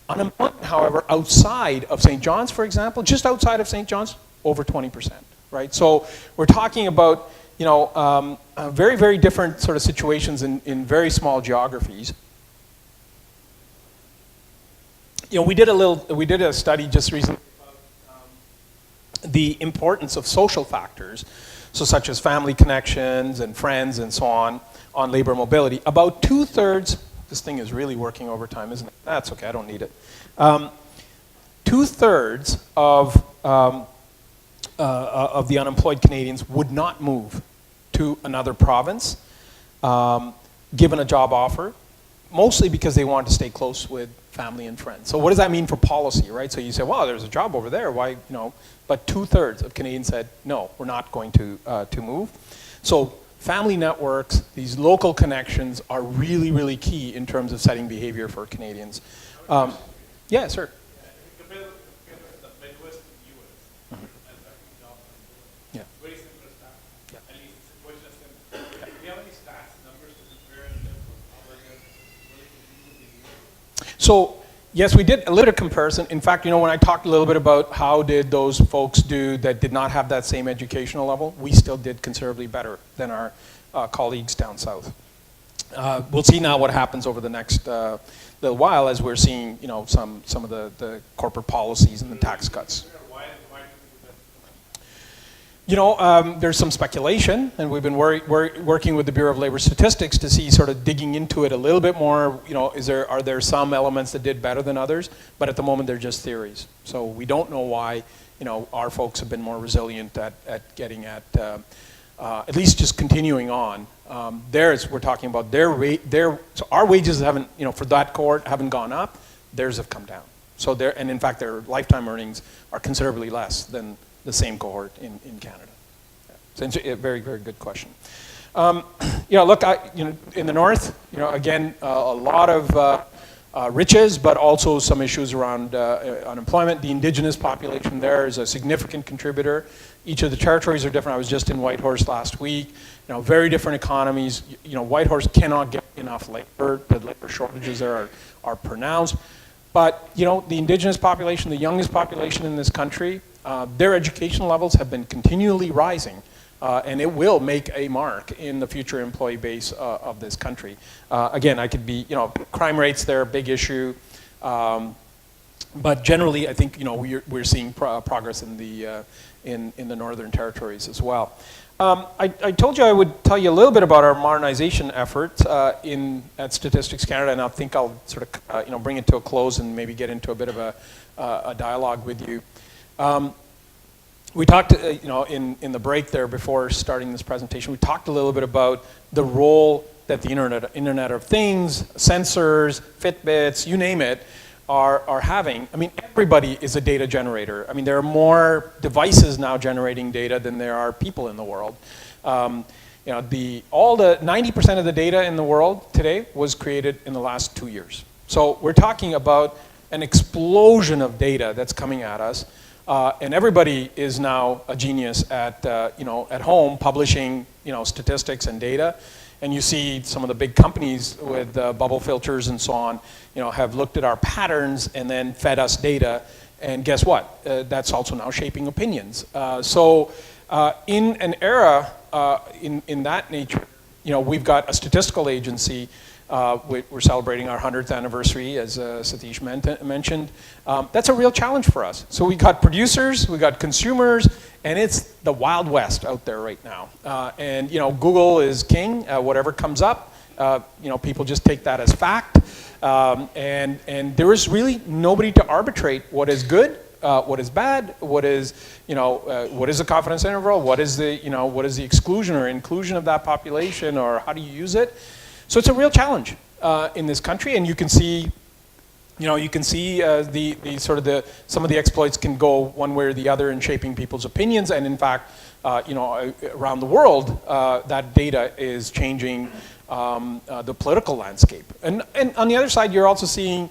Unemployment, however, outside of St. John's, for example, just outside of St. John's, over 20%, right? So we're talking about very, very different sort of situations in very small geographies. We did a study just recently about the importance of social factors, so such as family connections and friends and so on labor mobility. About 2/3, this thing is really working overtime, isn't it? That's okay, I don't need it. 2/3 of the unemployed Canadians would not move to another province given a job offer, mostly because they want to stay close with family and friends. So what does that mean for policy, right? So you say, well, there's a job over there, why, but 2/3 of Canadians said, no, we're not going to move. So family networks, these local connections are really, really key in terms of setting behavior for Canadians. Yeah, sir. Compare the Midwest and the U.S. and affecting jobs and employment. Yeah. Very similar stats. Yeah. At least the situation is similar. Do you have any stats, numbers to compare in terms of how we're going to really compete with the U.S.? So, yes, we did a little bit of comparison. In fact, when I talked a little bit about how did those folks do that did not have that same educational level, we still did considerably better than our colleagues down south. We'll see now what happens over the next little while as we're seeing, some of the corporate policies and the tax cuts. Why do you think that? There's some speculation, and we've been working with the Bureau of Labor Statistics to see, sort of digging into it a little bit more. Are there some elements that did better than others? But at the moment, they're just theories. So we don't know why, our folks have been more resilient at getting at least just continuing on. Theirs, we're talking about so our wages haven't, for that cohort, haven't gone up. Theirs have come down. So and in fact, their lifetime earnings are considerably less than the same cohort in Canada. So it's a very, very good question. Look, in the north, again, a lot of riches, but also some issues around unemployment. The indigenous population there is a significant contributor. Each of the territories are different. I was just in Whitehorse last week. Very different economies. Whitehorse cannot get enough labor. The labor shortages there are pronounced. But the indigenous population, the youngest population in this country, their education levels have been continually rising. And it will make a mark in the future employee base of this country. Again, I could be, crime rates there, big issue. But generally, I think, we're seeing progress in the Northern Territories as well. I told you I would tell you a little bit about our modernization effort at Statistics Canada, and I think I'll sort of, bring it to a close and maybe get into a bit of a dialogue with you. We talked, in the break there before starting this presentation, we talked a little bit about the role that the Internet of Things, sensors, Fitbits, you name it, are having. I mean, everybody is a data generator. I mean, there are more devices now generating data than there are people in the world. All the 90% of the data in the world today was created in the last 2 years. So we're talking about an explosion of data that's coming at us. And everybody is now a genius at home publishing, statistics and data. And you see some of the big companies with bubble filters and so on, have looked at our patterns and then fed us data. And guess what? That's also now shaping opinions. So in an era in that nature, we've got a statistical agency. We're celebrating our 100th anniversary, as Satish mentioned. That's a real challenge for us. So we got producers, we got consumers, and it's the Wild West out there right now. And Google is king. Whatever comes up, people just take that as fact. And there is really nobody to arbitrate what is good, what is bad, what is the confidence interval, what is the exclusion or inclusion of that population, or how do you use it? So it's a real challenge in this country, and you can see, some of the exploits can go one way or the other in shaping people's opinions, and in fact, around the world, that data is changing the political landscape. And on the other side, you're also seeing,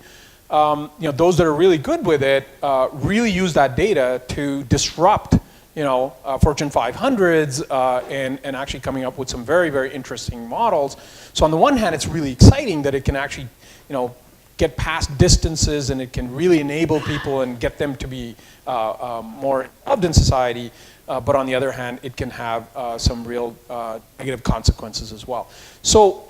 those that are really good with it really use that data to disrupt Fortune 500s and actually coming up with some very, very interesting models. So on the one hand, it's really exciting that it can actually, get past distances, and it can really enable people and get them to be more involved in society. But on the other hand, it can have some real negative consequences as well. So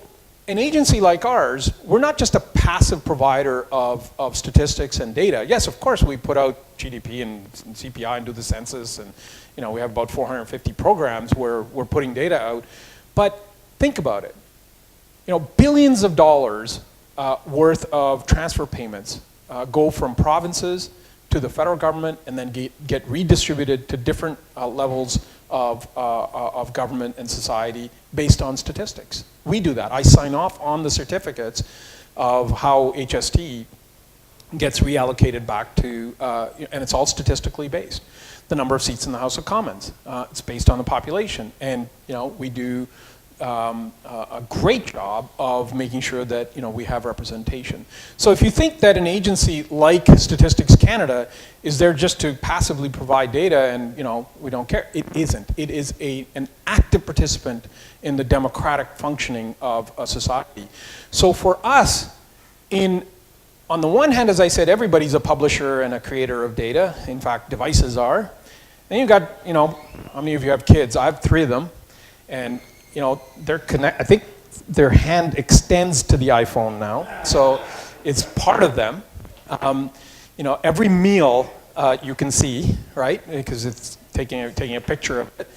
an agency like ours, we're not just a passive provider of statistics and data. Yes, of course, we put out GDP and CPI and do the census, and we have about 450 programs where we're putting data out. But think about it. Billions of dollars worth of transfer payments go from provinces to the federal government and then get redistributed to different levels of government and society based on statistics. We do that. I sign off on the certificates of how HST gets reallocated back to, and it's all statistically based. The number of seats in the House of Commons, it's based on the population. And we do a great job of making sure that we have representation. So if you think that an agency like Statistics Canada is there just to passively provide data and we don't care, it isn't. It is an active participant in the democratic functioning of a society. So for us, on the one hand, as I said, everybody's a publisher and a creator of data. In fact, devices are. Then you've got, how many of you have kids? I have 3 of them, and they're I think their hand extends to the iPhone now, so it's part of them. Every meal you can see, right? Because it's taking a picture of it,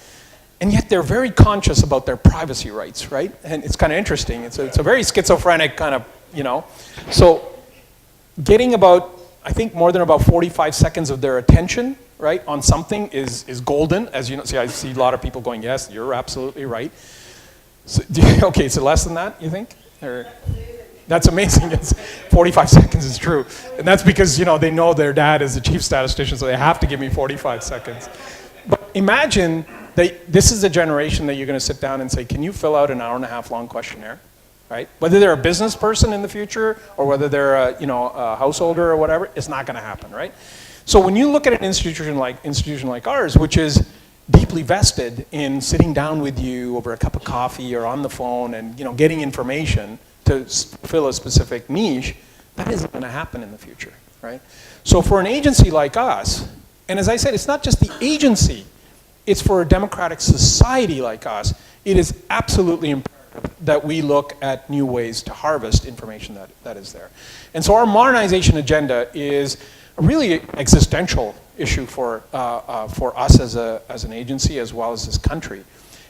and yet they're very conscious about their privacy rights, right? And it's kind of interesting. It's a very schizophrenic kind of, So getting I think more than about 45 seconds of their attention, right, on something is golden. As you know, see, I see a lot of people going, yes, you're absolutely right. So, okay, so less than that, you think? Or, that's amazing. It's 45 seconds is true. And that's because, they know their dad is the chief statistician, so they have to give me 45 seconds. But imagine This is the generation that you're going to sit down and say, can you fill out an hour-and-a-half long questionnaire? Right? Whether they're a business person in the future or whether they're a householder or whatever, it's not going to happen, right? So when you look at an institution like ours, which is deeply vested in sitting down with you over a cup of coffee or on the phone and getting information to fill a specific niche, that isn't going to happen in the future, right? So for an agency like us, and as I said, it's not just the agency, it's for a democratic society like us, it is absolutely imperative that we look at new ways to harvest information that is there. And so our modernization agenda is a really existential issue for us as an agency as well as this country.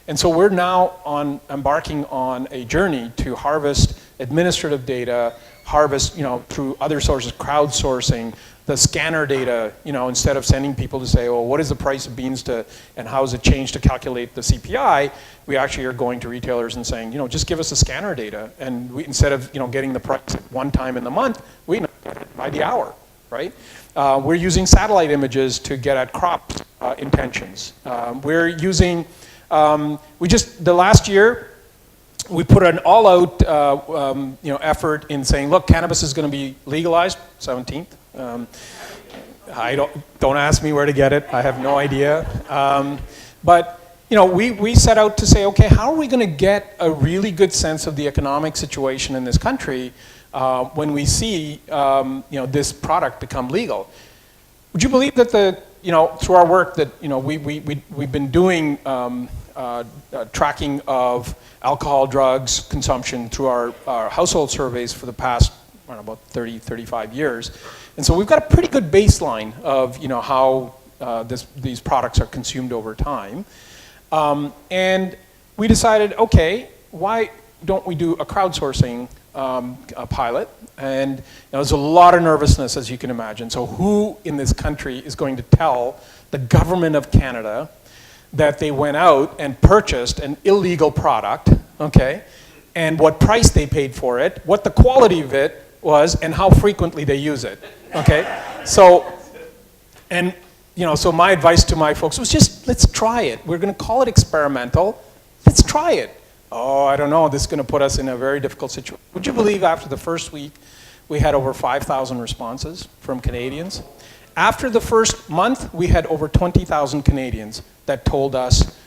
And so we're now embarking on a journey to harvest administrative data, harvest through other sources, crowdsourcing, the scanner data, instead of sending people to say, well, what is the price of beans and how has it changed to calculate the CPI, we actually are going to retailers and saying, just give us the scanner data. And we, instead of, getting the price one time in the month, we get it by the hour, right? We're using satellite images to get at crop intentions. We're using, the last year, we put an all-out effort in saying, look, cannabis is going to be legalized, 17th. I don't ask me where to get it. I have no idea. But we set out to say, okay, how are we going to get a really good sense of the economic situation in this country when we see this product become legal? Would you believe that through our work that we've been doing tracking of alcohol, drugs consumption through our household surveys for the past about 30, 35 years. And so we've got a pretty good baseline of how these products are consumed over time. And we decided, okay, why don't we do a crowdsourcing pilot? And there's a lot of nervousness, as you can imagine. So who in this country is going to tell the government of Canada that they went out and purchased an illegal product, okay, and what price they paid for it, what the quality of it was, and how frequently they use it, okay? So my advice to my folks was just, let's try it. We're gonna call it experimental. Let's try it. Oh, I don't know, this is gonna put us in a very difficult situation. Would you believe after the first week, we had over 5,000 responses from Canadians? After the first month, we had over 20,000 Canadians that told us,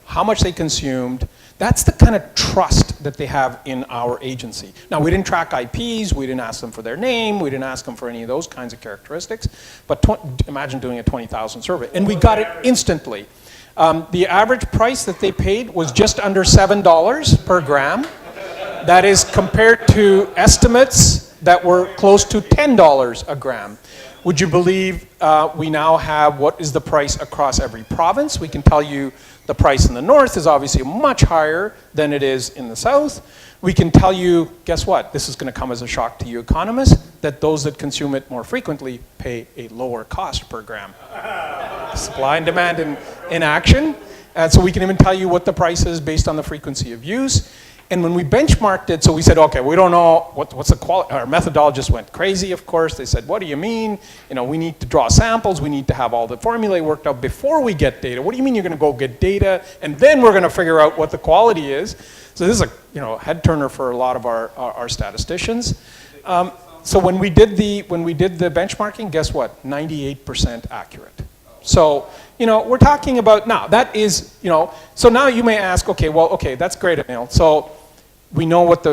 how much they consumed. That's the kind of trust that they have in our agency. Now, we didn't track IPs, we didn't ask them for their name, we didn't ask them for any of those kinds of characteristics, but imagine doing a 20,000 survey. And we got it instantly. The average price that they paid was just under $7 per gram. That is compared to estimates that were close to $10 a gram. Would you believe we now have what is the price across every province? We can tell you the price in the north is obviously much higher than it is in the south. We can tell you, guess what? This is going to come as a shock to you economists, that those that consume it more frequently pay a lower cost per gram. Supply and demand in action. So we can even tell you what the price is based on the frequency of use. And when we benchmarked it, so we said, okay, we don't know what's the quality. Our methodologists went crazy, of course. They said, what do you mean? We need to draw samples. We need to have all the formulae worked out before we get data. What do you mean you're going to go get data and then we're going to figure out what the quality is? So this is a head turner for a lot of our statisticians. So when we did the benchmarking, guess what? 98% accurate. So we're talking about now. That is So now you may ask, okay, that's great, Anil. So we know what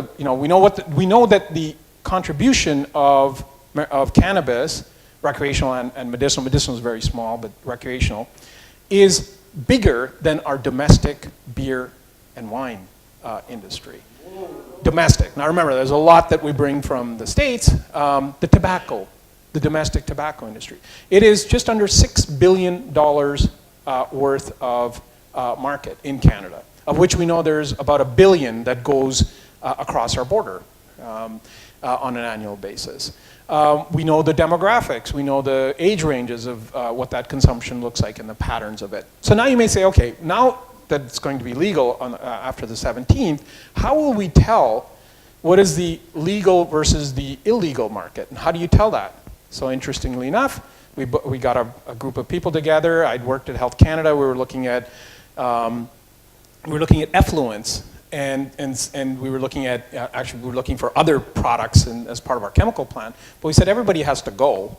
we know that the contribution of cannabis, recreational and medicinal. Medicinal is very small, but recreational is bigger than our domestic beer and wine industry. Domestic. Now remember, there's a lot that we bring from the States. The tobacco, the domestic tobacco industry. It is just under $6 billion worth of market in Canada, of which we know there's about $1 billion that goes across our border on an annual basis. We know the demographics, we know the age ranges of what that consumption looks like and the patterns of it. So now you may say, okay, now that it's going to be legal after the 17th, how will we tell what is the legal versus the illegal market? And how do you tell that? So interestingly enough, we got a group of people together. I'd worked at Health Canada. We were looking at We were looking at effluents, and we were looking at, actually we were looking for other products as part of our chemical plant, but we said everybody has to go.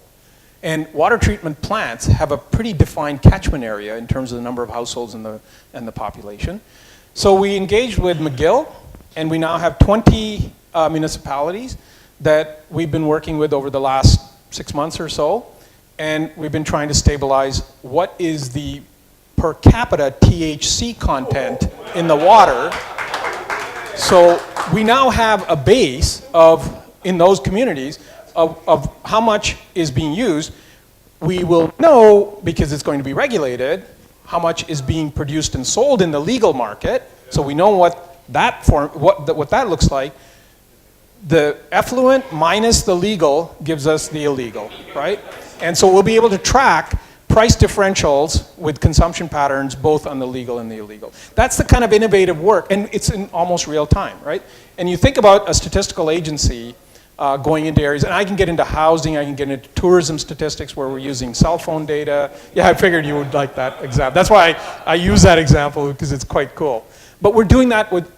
And water treatment plants have a pretty defined catchment area in terms of the number of households and the population. So we engaged with McGill, and we now have 20 municipalities that we've been working with over the last 6 months or so, and we've been trying to stabilize what is the per capita THC content in the water. So we now have a base in those communities of how much is being used. We will know, because it's going to be regulated, how much is being produced and sold in the legal market. So we know what that looks like. The effluent minus the legal gives us the illegal, right? And so we'll be able to track price differentials with consumption patterns both on the legal and the illegal. That's the kind of innovative work, and it's in almost real time, right? And you think about a statistical agency going into areas, and I can get into housing, I can get into tourism statistics where we're using cell phone data. Yeah, I figured you would like that example. That's why I use that example, because it's quite cool. But we're doing that with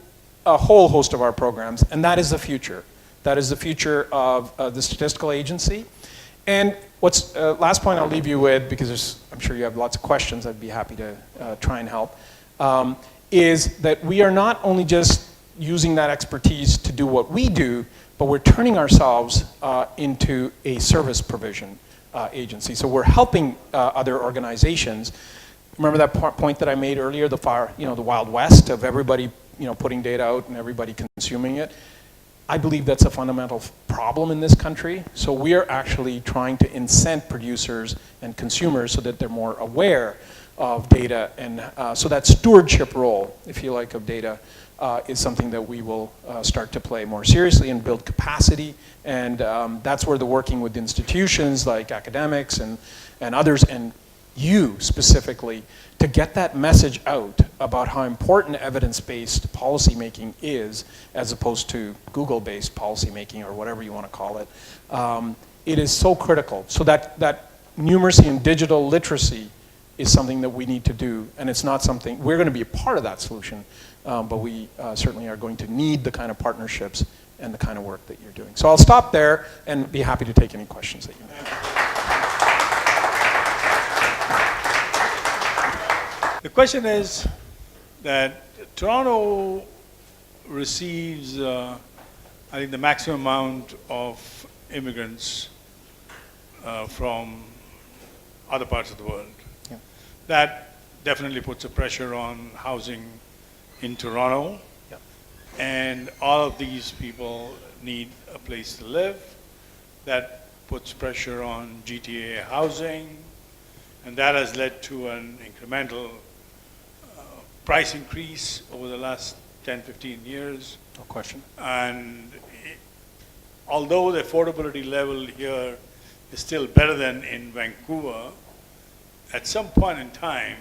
a whole host of our programs, and that is the future. That is the future of the statistical agency. And what's last point I'll leave you with, because I'm sure you have lots of questions, I'd be happy to try and help, is that we are not only just using that expertise to do what we do, but we're turning ourselves into a service provision agency. So we're helping other organizations. Remember that point that I made earlier, the Wild West of everybody putting data out and everybody consuming it? I believe that's a fundamental problem in this country. So we are actually trying to incent producers and consumers so that they're more aware of data, and so that stewardship role, if you like, of data is something that we will start to play more seriously and build capacity. And that's where the working with institutions like academics and others, and you specifically, to get that message out about how important evidence-based policymaking is, as opposed to Google-based policymaking or whatever you want to call it. It is so critical. So that numeracy and digital literacy is something that we need to do, and it's not something, we're going to be a part of that solution, but we certainly are going to need the kind of partnerships and the kind of work that you're doing. So I'll stop there and be happy to take any questions that you may have. The question is that Toronto receives, I think, the maximum amount of immigrants from other parts of the world. Yeah. That definitely puts a pressure on housing in Toronto. Yeah. And all of these people need a place to live. That puts pressure on GTA housing, and that has led to an incremental price increase over the last 10, 15 years. No question. And although the affordability level here is still better than in Vancouver, at some point in time,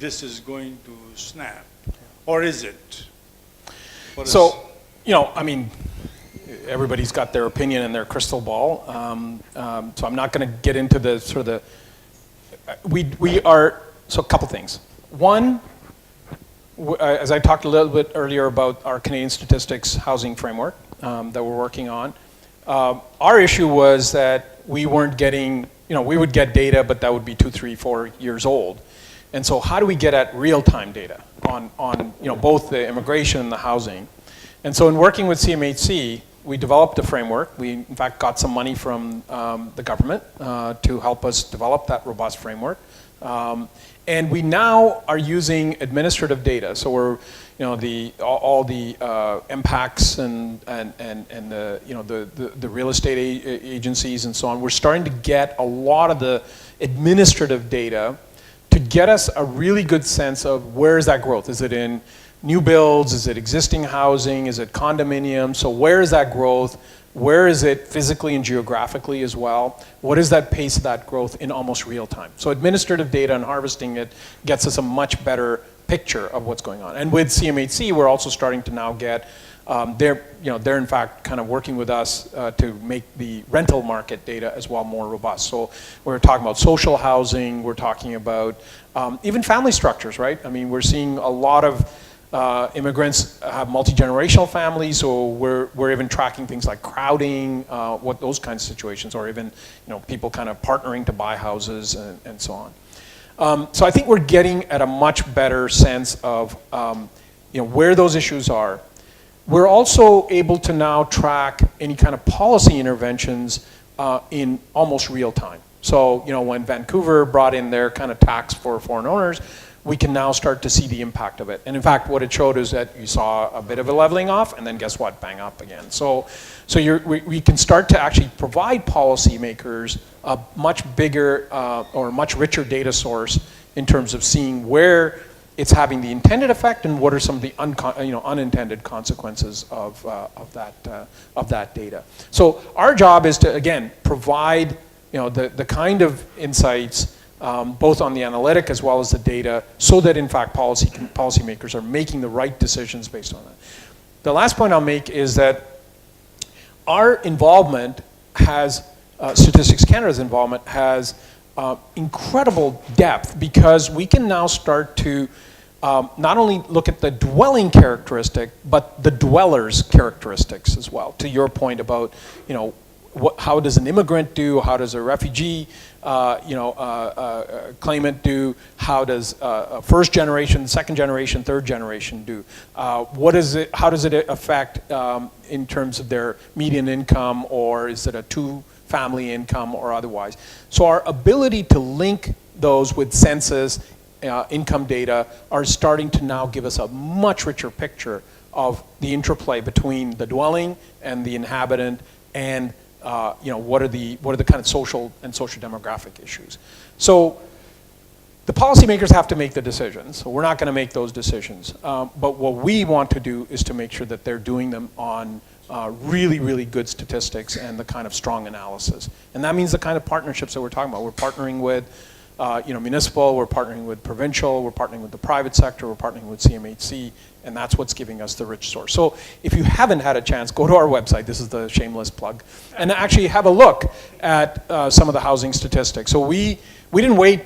this is going to snap. Or is it? So, I mean, everybody's got their opinion and their crystal ball. So I'm not going to get into the sort of so a couple things. One, as I talked a little bit earlier about our Canadian statistics housing framework that we're working on, our issue was that we weren't getting, we would get data, but that would be 2, 3, 4 years old. And so how do we get at real-time data on both the immigration and the housing? And so in working with CMHC, we developed a framework. We, in fact, got some money from the government to help us develop that robust framework. And we now are using administrative data. So we're, all the impacts and the real estate agencies and so on. We're starting to get a lot of the administrative data to get us a really good sense of where is that growth. Is it in new builds? Is it existing housing? Is it condominiums? So where is that growth? Where is it physically and geographically as well? What is that pace of that growth in almost real time? So administrative data and harvesting it gets us a much better picture of what's going on. And with CMHC, we're also starting to now get they're in fact kind of working with us to make the rental market data as well more robust. So we're talking about social housing, we're talking about even family structures, right? I mean, we're seeing a lot of immigrants have multi-generational families, so we're even tracking things like crowding, what those kinds of situations, or even people kind of partnering to buy houses and so on. So I think we're getting at a much better sense of where those issues are. We're also able to now track any kind of policy interventions in almost real time. So when Vancouver brought in their kind of tax for foreign owners, we can now start to see the impact of it. And in fact, what it showed is that you saw a bit of a leveling off, and then guess what? Bang up again. So we can start to actually provide policymakers a much bigger or much richer data source in terms of seeing where it's having the intended effect and what are some of the unintended consequences of that data. So our job is to, again, provide the kind of insights both on the analytic as well as the data, so that in fact policymakers are making the right decisions based on that. The last point I'll make is that our involvement has, Statistics Canada's involvement has incredible depth, because we can now start to not only look at the dwelling characteristic, but the dweller's characteristics as well. To your point about, how does an immigrant do? How does a refugee, claimant do? How does a first generation, second generation, third generation do? How does it affect in terms of their median income, or is it a two-family income or otherwise? So our ability to link those with census, income data are starting to now give us a much richer picture of the interplay between the dwelling and the inhabitant, and what are the kind of social and socio-demographic issues. So the policymakers have to make the decisions. So we're not going to make those decisions. But what we want to do is to make sure that they're doing them on really, really good statistics and the kind of strong analysis. And that means the kind of partnerships that we're talking about. We're partnering with municipal, we're partnering with provincial, we're partnering with the private sector, we're partnering with CMHC, and that's what's giving us the rich source. So if you haven't had a chance, go to our website, this is the shameless plug, and actually have a look at some of the housing statistics. So we didn't wait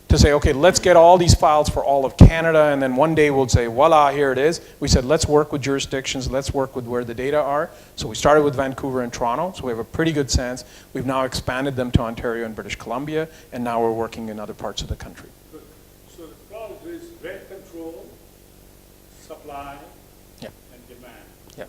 to say, okay, let's get all these files for all of Canada, and then one day we'll say, voila, here it is. We said, let's work with jurisdictions, let's work with where the data are. So we started with Vancouver and Toronto, so we have a pretty good sense. We've now expanded them to Ontario and British Columbia, and now we're working in other parts of the country. So the problem is rent control, supply, yeah, and demand. Yeah.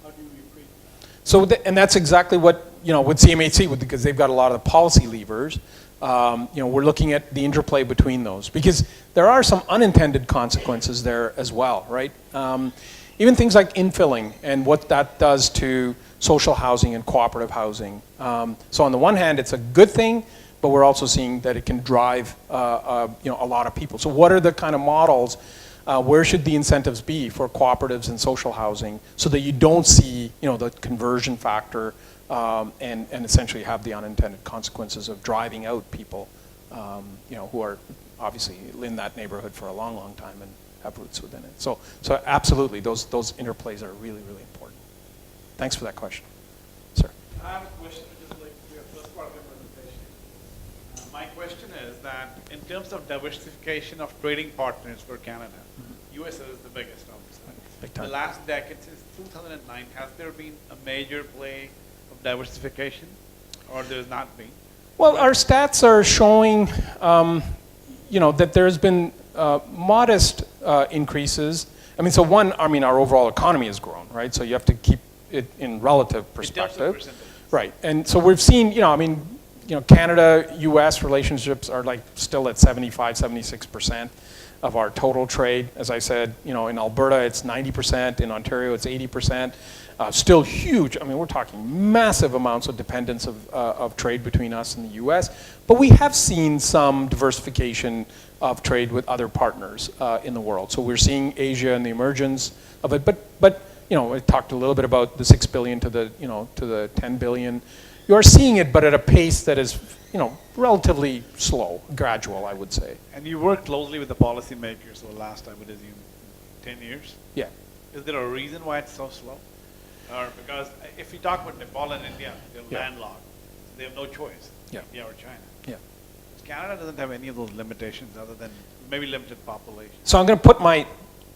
How do you equate that? So, and that's exactly what, with CMHC, because they've got a lot of the policy levers. We're looking at the interplay between those, because there are some unintended consequences there as well, right? Even things like infilling and what that does to social housing and cooperative housing. So on the one hand, it's a good thing, but we're also seeing that it can drive a lot of people. So what are the kind of models? Where should the incentives be for cooperatives and social housing, so that you don't see the conversion factor and essentially have the unintended consequences of driving out people who are obviously in that neighborhood for a long, long time and have roots within it. So absolutely, those interplays are really, really important. Thanks for that question. Sir. I have a question which is like your first part of your presentation. My question is that in terms of diversification of trading partners for Canada, US is the biggest, obviously. Big time. The last decade, since 2009, has there been a major play of diversification, or there's not been? Well, our stats are showing, that there's been modest increases. Our overall economy has grown, right? So you have to keep it in relative perspective. In terms of percentages. Right, and so we've seen, Canada-U.S. relationships are still at 75, 76% of our total trade. As I said, in Alberta it's 90%, in Ontario it's 80%. Still huge. We're talking massive amounts of dependence of trade between us and the U.S. But we have seen some diversification of trade with other partners in the world. So we're seeing Asia and the emergence of it. But I talked a little bit about the 6 billion to the 10 billion. You are seeing it, but at a pace that is relatively slow, gradual, I would say. And you work closely with the policymakers for the last, I would assume, 10 years? Yeah. Is there a reason why it's so slow? Or because if you talk about Nepal and India, they're landlocked. They have no choice, India or China. Yeah. Canada doesn't have any of those limitations other than maybe limited population. So I'm going to put my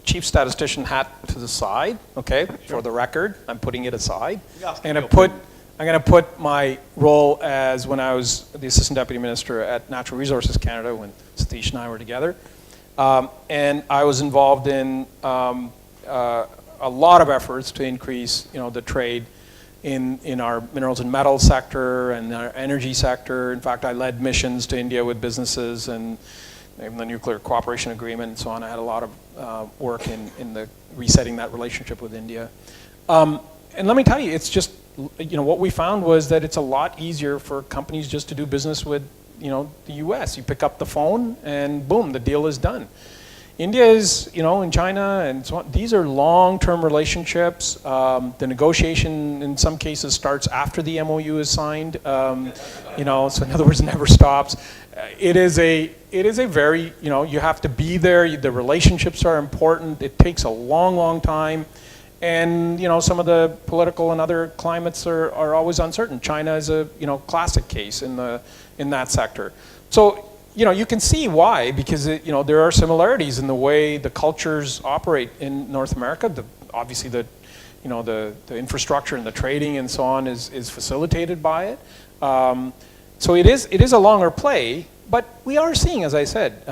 chief statistician hat to the side, okay, for the record. I'm putting it aside. I'm going to put my role as when I was the Assistant Deputy Minister at Natural Resources Canada when Satish and I were together. And I was involved in a lot of efforts to increase, the trade in our minerals and metals sector and our energy sector. In fact, I led missions to India with businesses and even the nuclear cooperation agreement and so on. I had a lot of work in the resetting that relationship with India. And let me tell you, it's just, what we found was that it's a lot easier for companies just to do business with, the US. You pick up the phone and boom, the deal is done. India is, in China and so on, these are long-term relationships. The negotiation in some cases starts after the MOU is signed. So in other words, it never stops. It is a very, you have to be there. The relationships are important. It takes a long, long time. And, some of the political and other climates are always uncertain. China is a, classic case in that sector. So, you can see why, because there are similarities in the way the cultures operate in North America. Obviously, the infrastructure and the trading and so on is facilitated by it. So it is a longer play, but we are seeing, as I said,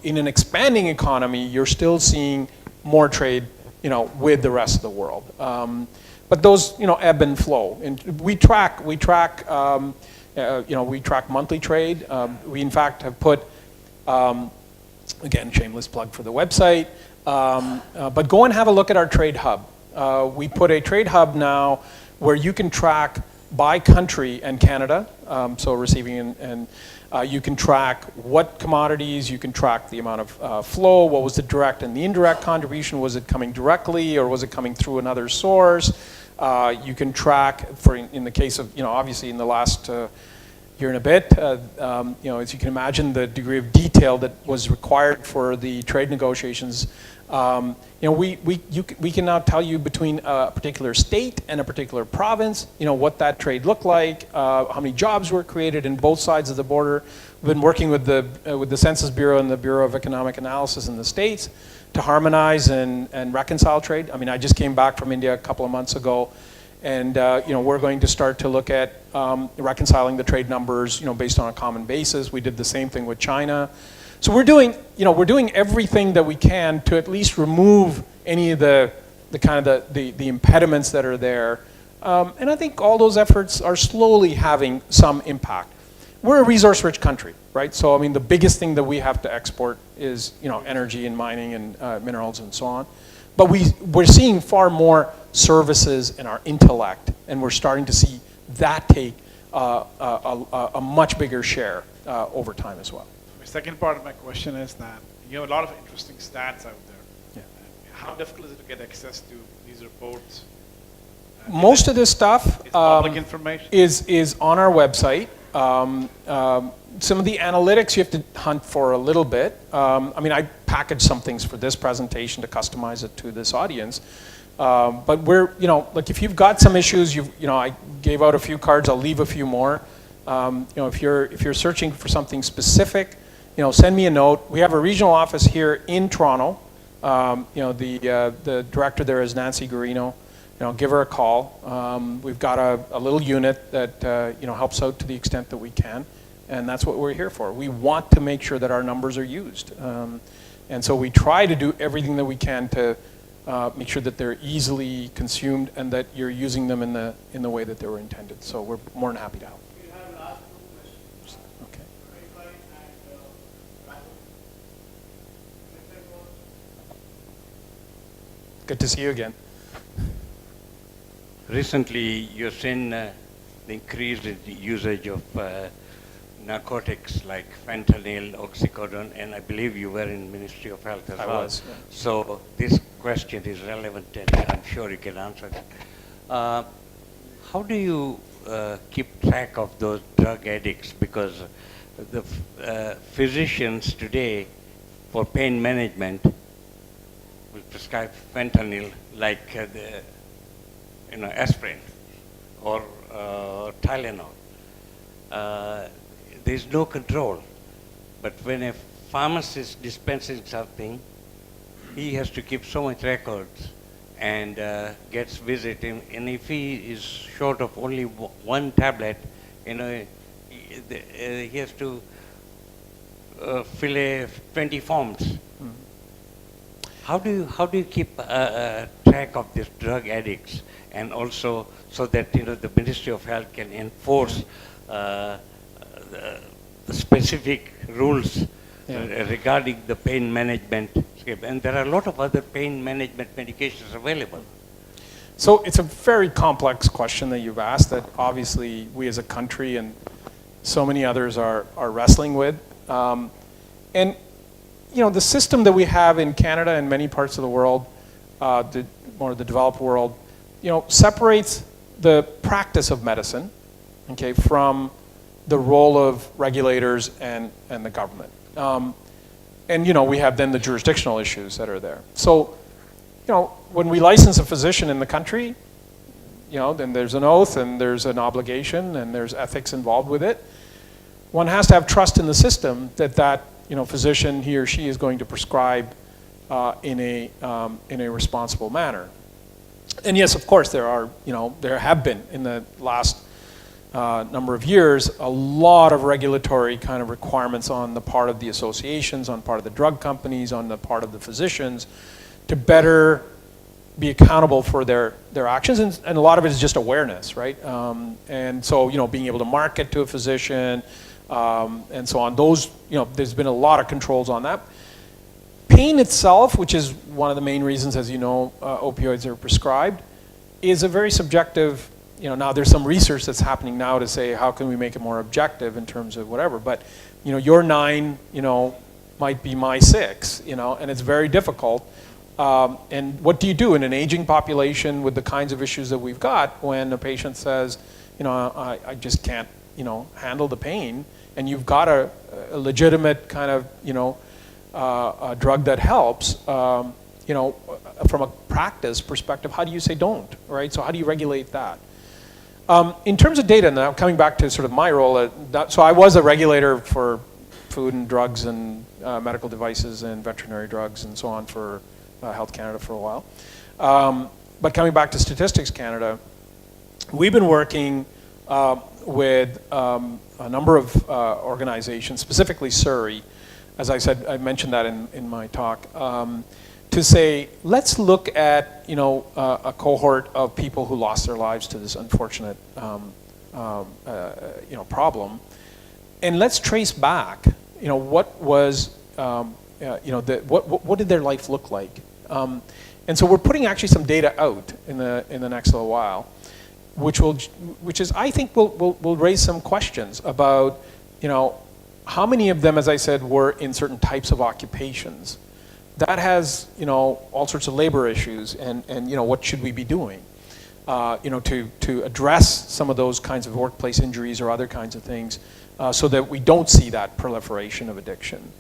in an expanding economy, you're still seeing more trade, with the rest of the world. But those, ebb and flow, and we track. We track monthly trade. We in fact have put, again, shameless plug for the website, but go and have a look at our trade hub. We put a trade hub now where you can track by country and Canada, so receiving and you can track what commodities, you can track the amount of flow, what was the direct and the indirect contribution, was it coming directly or was it coming through another source? You can track, in the case of, obviously in the last year and a bit, as you can imagine, the degree of detail that was required for the trade negotiations. We can now tell you between a particular state and a particular province, what that trade looked like, how many jobs were created in both sides of the border. We've been working with the Census Bureau and the Bureau of Economic Analysis in the States to harmonize and reconcile trade. I mean, I just came back from India a couple of months ago, and we're going to start to look at reconciling the trade numbers, based on a common basis. We did the same thing with China. So we're doing everything that we can to at least remove any of the impediments that are there. And I think all those efforts are slowly having some impact. We're a resource-rich country, right? So I mean, the biggest thing that we have to export is energy and mining and minerals and so on. But we're seeing far more services in our intellect, and we're starting to see that take a much bigger share over time as well. The second part of my question is that you have a lot of interesting stats out there. Yeah. How difficult is it to get access to these reports? Most of this stuff public information? is on our website. Some of the analytics you have to hunt for a little bit. I mean, I packaged some things for this presentation to customize it to this audience. But we're, like if you've got some issues, I gave out a few cards, I'll leave a few more. If you're searching for something specific, send me a note. We have a regional office here in Toronto. The director there is Nancy Guarino. Give her a call. We've got a little unit that helps out to the extent that we can, and that's what we're here for. We want to make sure that our numbers are used, and so we try to do everything that we can to make sure that they're easily consumed and that you're using them in the way that they were intended. So we're more than happy to help. We have last two questions. Okay. Verify and Good to see you again. Recently, you've seen the increased usage of narcotics like fentanyl, oxycodone, and I believe you were in Ministry of Health as well. I was. Yeah. So this question is relevant, and I'm sure you can answer it. How do you keep track of those drug addicts? Because the physicians today, for pain management, will prescribe fentanyl like aspirin or Tylenol. There's no control. But when a pharmacist dispensing something, he has to keep so much records and gets visiting. And if he is short of only one tablet, he has to fill 20 forms. How do you keep track of these drug addicts, and also so that the Ministry of Health can enforce the specific rules regarding the pain management? And there are a lot of other pain management medications available. So it's a very complex question that you've asked that obviously we as a country and so many others are wrestling with. And the system that we have in Canada and many parts of the world, more the developed world, separates the practice of medicine, okay, from the role of regulators and the government. And we have then the jurisdictional issues that are there. So, when we license a physician in the country, then there's an oath and there's an obligation and there's ethics involved with it. One has to have trust in the system that physician, he or she, is going to prescribe in a responsible manner. And yes, of course, there have been in the last number of years a lot of regulatory kind of requirements on the part of the associations, on part of the drug companies, on the part of the physicians, to better be accountable for their actions, and a lot of it is just awareness, right? And so being able to market to a physician. And so on. Those, there's been a lot of controls on that. Pain itself, which is one of the main reasons, as you know, opioids are prescribed, is a very subjective, now there's some research that's happening now to say how can we make it more objective in terms of whatever, but, your 9, might be my 6, and it's very difficult. And what do you do in an aging population with the kinds of issues that we've got when a patient says, I just can't, handle the pain, and you've got a legitimate kind of, a drug that helps, from a practice perspective, how do you say don't, right? So how do you regulate that? In terms of data, now coming back to sort of my role, so I was a regulator for food and drugs and medical devices and veterinary drugs and so on for Health Canada for a while. But coming back to Statistics Canada, we've been working with a number of organizations, specifically Surrey, as I said, I mentioned that in my talk, to say, let's look at a cohort of people who lost their lives to this unfortunate problem, and let's trace back, what was, what did their life look like, and so we're putting actually some data out in the next little while, which is I think will raise some questions about how many of them, as I said, were in certain types of occupations. That has all sorts of labor issues, and what should we be doing to address some of those kinds of workplace injuries or other kinds of things, so that we don't see that proliferation of addiction.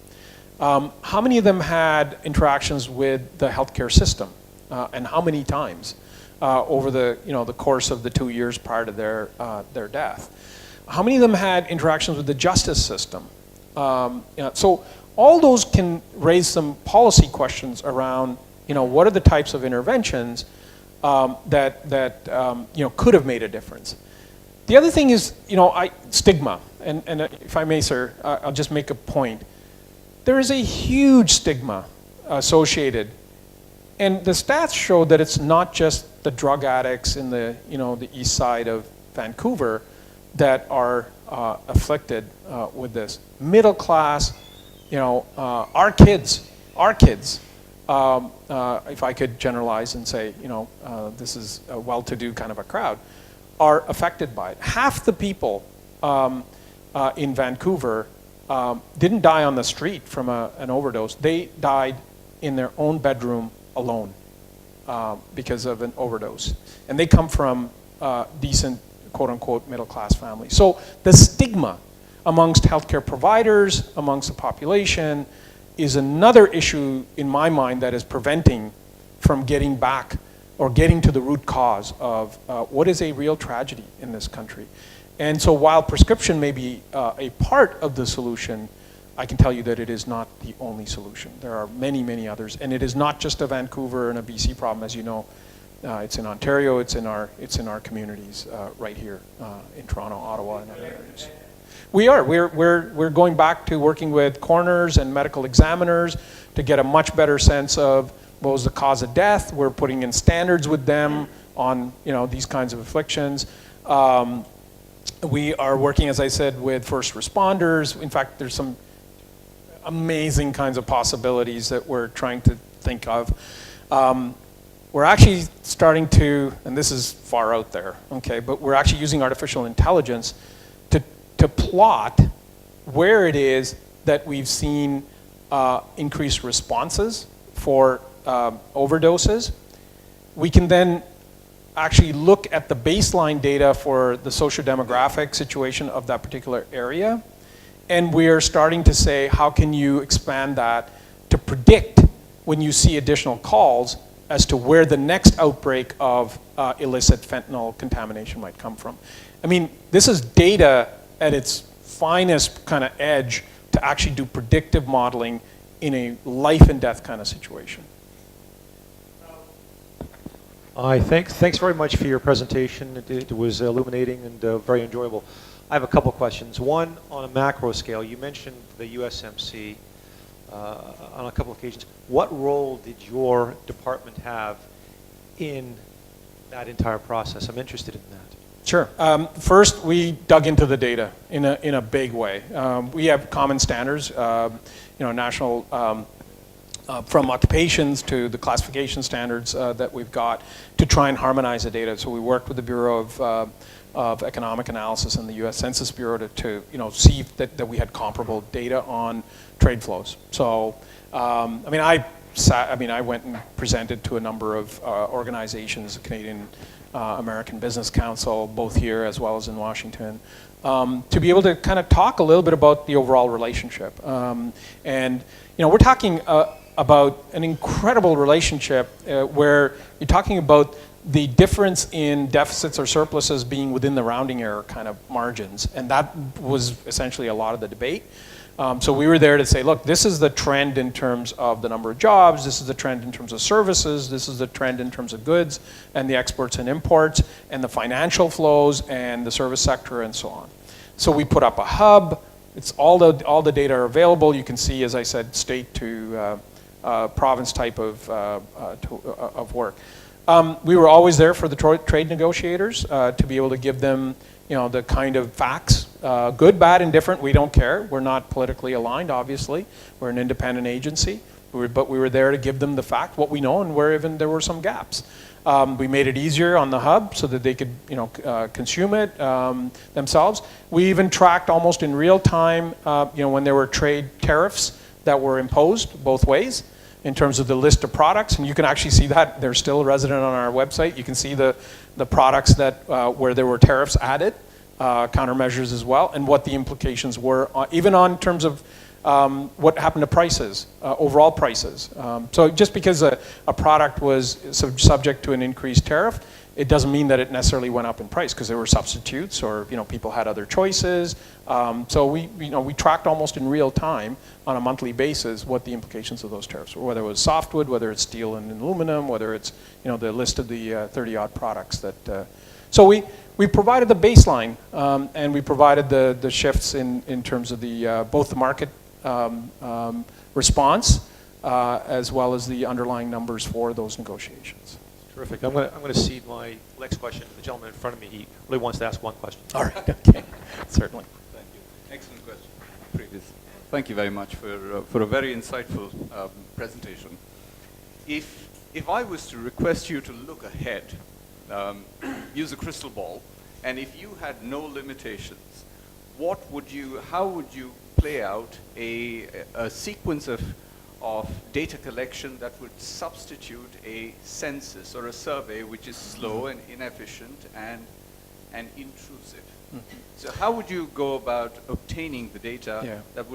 How many of them had interactions with the healthcare system, and how many times over the course of the 2 years prior to their death? How many of them had interactions with the justice system? So all those can raise some policy questions around, what are the types of interventions that could have made a difference. The other thing is, stigma, and if I may, sir, I'll just make a point. There is a huge stigma associated, and the stats show that it's not just the drug addicts in the east side of Vancouver that are afflicted with this. Middle class, our kids, if I could generalize and say, this is a well-to-do kind of a crowd, are affected by it. Half the people in Vancouver didn't die on the street from an overdose. They died in their own bedroom alone because of an overdose. And they come from decent, quote-unquote, middle-class families. So the stigma amongst healthcare providers, amongst the population, is another issue in my mind that is preventing from getting back or getting to the root cause of what is a real tragedy in this country. And so while prescription may be a part of the solution, I can tell you that it is not the only solution. There are many, many others. And it is not just a Vancouver and a BC problem, as you know. It's in Ontario, it's in our communities right here in Toronto, Ottawa, and other areas. We are. We're going back to working with coroners and medical examiners to get a much better sense of what was the cause of death. We're putting in standards with them on these kinds of afflictions. We are working, as I said, with first responders. In fact, there's some amazing kinds of possibilities that we're trying to think of. We're actually starting to, and this is far out there, okay, but we're actually using artificial intelligence to plot where it is that we've seen increased responses for overdoses. We can then actually look at the baseline data for the socio-demographic situation of that particular area. And we are starting to say, how can you expand that to predict when you see additional calls as to where the next outbreak of illicit fentanyl contamination might come from. I mean, this is data at its finest kind of edge to actually do predictive modeling in a life and death kind of situation. Thanks very much for your presentation. It was illuminating and very enjoyable. I have a couple questions. One, on a macro scale, you mentioned the USMC on a couple of occasions. What role did your department have in that entire process? I'm interested in that. Sure. First, we dug into the data in a big way. We have common standards, national, from occupations to the classification standards that we've got to try and harmonize the data. So we worked with the Bureau of Economic Analysis and the U.S. Census Bureau to see that we had comparable data on trade flows. So, I went and presented to a number of organizations, Canadian American Business Council, both here as well as in Washington, to be able to kind of talk a little bit about the overall relationship. We're talking about an incredible relationship where you're talking about the difference in deficits or surpluses being within the rounding error kind of margins. And that was essentially a lot of the debate. So we were there to say, look, this is the trend in terms of the number of jobs, this is the trend in terms of services, this is the trend in terms of goods and the exports and imports and the financial flows and the service sector and so on. So we put up a hub. It's all the data are available. You can see, as I said, state to province type of work. We were always there for the trade negotiators to be able to give them the kind of facts, good, bad, indifferent, we don't care. We're not politically aligned, obviously. We're an independent agency, but we were there to give them the fact, what we know, and where even there were some gaps. We made it easier on the hub so that they could consume it themselves. We even tracked almost in real time when there were trade tariffs that were imposed both ways in terms of the list of products, and you can actually see that they're still resident on our website. You can see the products that where there were tariffs added, countermeasures as well, and what the implications were, even on terms of what happened to prices, overall prices. So just because a product was subject to an increased tariff, it doesn't mean that it necessarily went up in price, because there were substitutes or people had other choices. So we tracked almost in real time on a monthly basis what the implications of those tariffs were, whether it was softwood, whether it's steel and aluminum, whether it's the list of the 30-odd products that. So we provided the baseline and we provided the shifts in terms of the both the market response as well as the underlying numbers for those negotiations. Terrific. I'm going to cede my next question to the gentleman in front of me. He really wants to ask one question. All right. Okay. Certainly. Thank you. Excellent question. Previous. Thank you very much for a very insightful presentation. If I was to request you to look ahead, use a crystal ball, and if you had no limitations, how would you play out a sequence of data collection that would substitute a census or a survey which is slow and inefficient and intrusive? Mm-hmm. So how would you go about obtaining the data that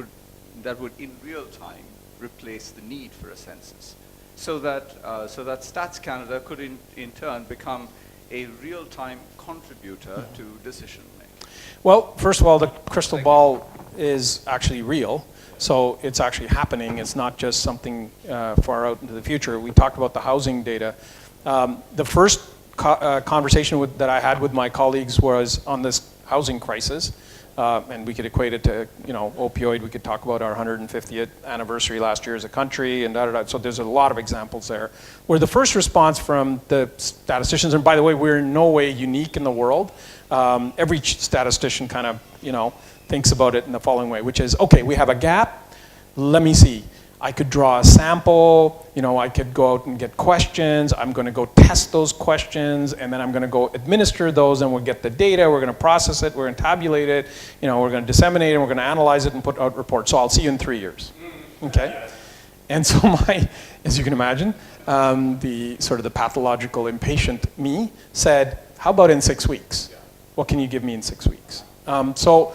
would in real time replace the need for a census? so that Stats Canada could in turn become a real-time contributor to decision making? Well, first of all, the crystal ball is actually real. So it's actually happening. It's not just something far out into the future. We talked about the housing data. The first conversation that I had with my colleagues was on this housing crisis. And we could equate it to, opioid. We could talk about our 150th anniversary last year as a country, and da-da-da. So there's a lot of examples there. Where the first response from the statisticians, and by the way, we're in no way unique in the world. Every statistician kind of, thinks about it in the following way, which is, okay, we have a gap. Let me see. I could draw a sample, I could go out and get questions, I'm going to go test those questions, and then I'm going to go administer those, and we'll get the data, we're going to process it, we're going to tabulate it, we're going to disseminate it, we're going to analyze it and put out reports. So I'll see you in 3 years, okay? And so as you can imagine, the pathological impatient me said, how about in 6 weeks? What can you give me in 6 weeks? So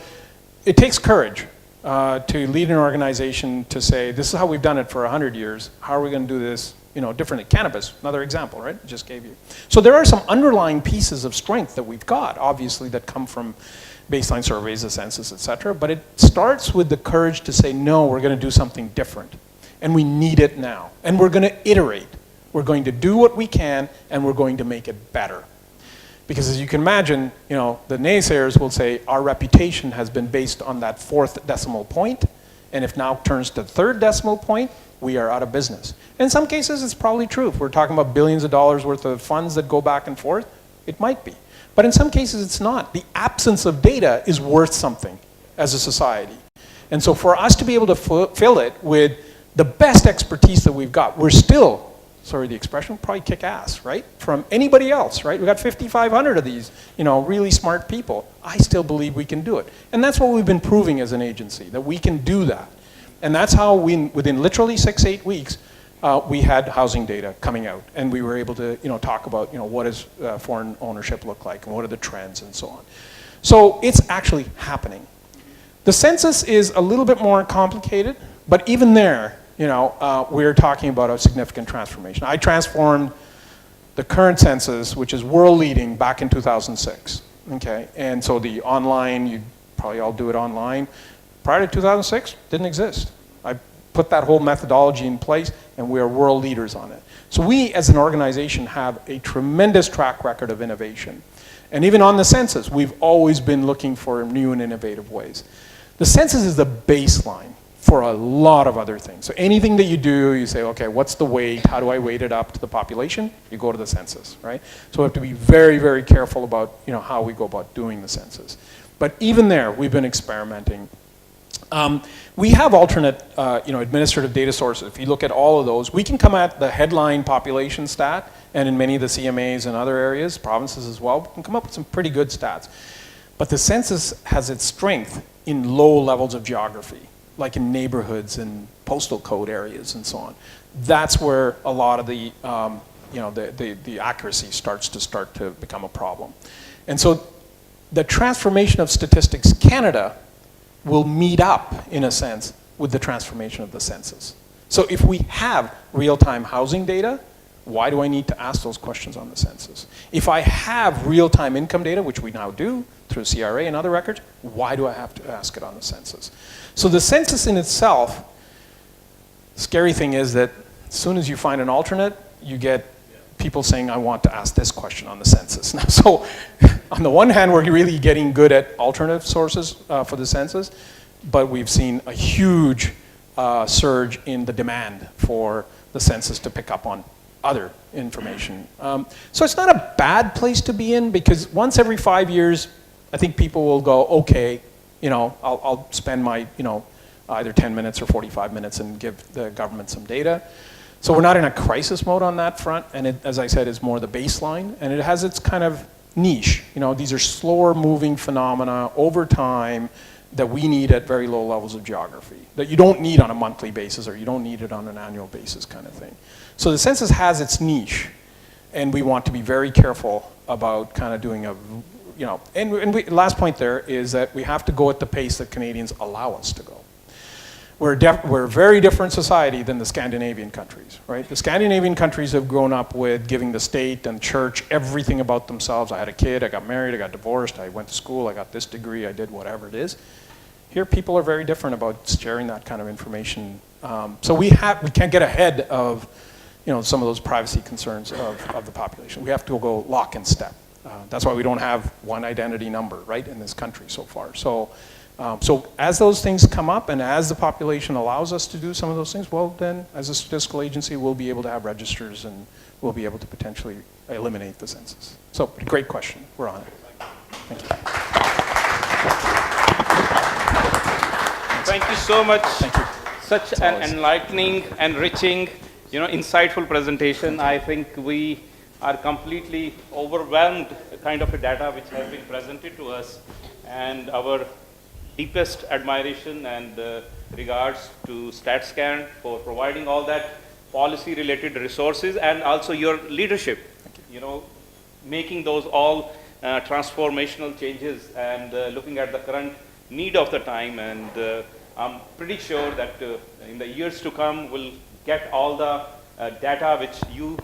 it takes courage. To lead an organization to say, this is how we've done it for 100 years, how are we going to do this differently? Cannabis, another example, right? I just gave you. So there are some underlying pieces of strength that we've got, obviously, that come from baseline surveys, the census, et cetera, but it starts with the courage to say, no, we're going to do something different, and we need it now, and we're going to iterate. We're going to do what we can, and we're going to make it better. Because as you can imagine, the naysayers will say our reputation has been based on that 4th decimal point, and if now it turns to 3rd decimal point, we are out of business. In some cases, it's probably true. If we're talking about billions of dollars worth of funds that go back and forth, it might be. But in some cases, it's not. The absence of data is worth something as a society. And so for us to be able to fill it with the best expertise that we've got, we're still, sorry the expression, probably kick ass, right? From anybody else, right? We've got 5,500 of these, really smart people. I still believe we can do it. And that's what we've been proving as an agency, that we can do that. And that's how within literally 6-8 weeks, we had housing data coming out. And we were able to, talk about, what does foreign ownership look like, and what are the trends, and so on. So it's actually happening. The census is a little bit more complicated, but even there, we're talking about a significant transformation. I transformed the current census, which is world leading, back in 2006, okay? And so the online, you probably all do it online. Prior to 2006, didn't exist. I put that whole methodology in place, and we are world leaders on it. So we, as an organization, have a tremendous track record of innovation. And even on the census, we've always been looking for new and innovative ways. The census is the baseline for a lot of other things. So anything that you do, you say, okay, what's the weight? How do I weight it up to the population? You go to the census, right? So we have to be very, very careful about how we go about doing the census. But even there, we've been experimenting. We have alternate administrative data sources. If you look at all of those, we can come at the headline population stat, and in many of the CMAs and other areas, provinces as well, we can come up with some pretty good stats. But the census has its strength in low levels of geography, like in neighborhoods and postal code areas and so on. That's where a lot of the accuracy starts to become a problem. And so the transformation of Statistics Canada will meet up, in a sense, with the transformation of the census. So if we have real-time housing data, why do I need to ask those questions on the census? If I have real-time income data, which we now do through CRA and other records, why do I have to ask it on the census? So the census in itself, scary thing is that as soon as you find an alternate, you get people saying, I want to ask this question on the census. Now, so on the one hand, we're really getting good at alternative sources for the census, but we've seen a huge surge in the demand for the census to pick up on other information. So it's not a bad place to be in, because once every 5 years, I think people will go, okay, I'll spend my, either 10 minutes or 45 minutes and give the government some data. So we're not in a crisis mode on that front, and it, as I said, is more the baseline, and it has its kind of niche. These are slower moving phenomena over time that we need at very low levels of geography, that you don't need on a monthly basis, or you don't need it on an annual basis kind of thing. So the census has its niche, and we want to be very careful about kind of doing a, last point there is that we have to go at the pace that Canadians allow us to go. we're a very different society than the Scandinavian countries, right? The Scandinavian countries have grown up with giving the state and church everything about themselves. I had a kid, I got married, I got divorced, I went to school, I got this degree, I did whatever it is. Here, people are very different about sharing that kind of information. So we can't get ahead of, some of those privacy concerns of the population. We have to go lock in step. That's why we don't have one identity number, right, in this country so far. So as those things come up and as the population allows us to do some of those things, well, then as a statistical agency, we'll be able to have registers and we'll be able to potentially eliminate the census. So great question. We're on it. Thank you. Thank you so much. Thank you. Such an enlightening, enriching, insightful presentation. I think we are completely overwhelmed kind of a data which has been presented to us, and our deepest admiration and regards to StatScan for providing all that policy related resources and also your leadership, making those all transformational changes and looking at the current need of the time. And I'm pretty sure that in the years to come we'll get all the data which you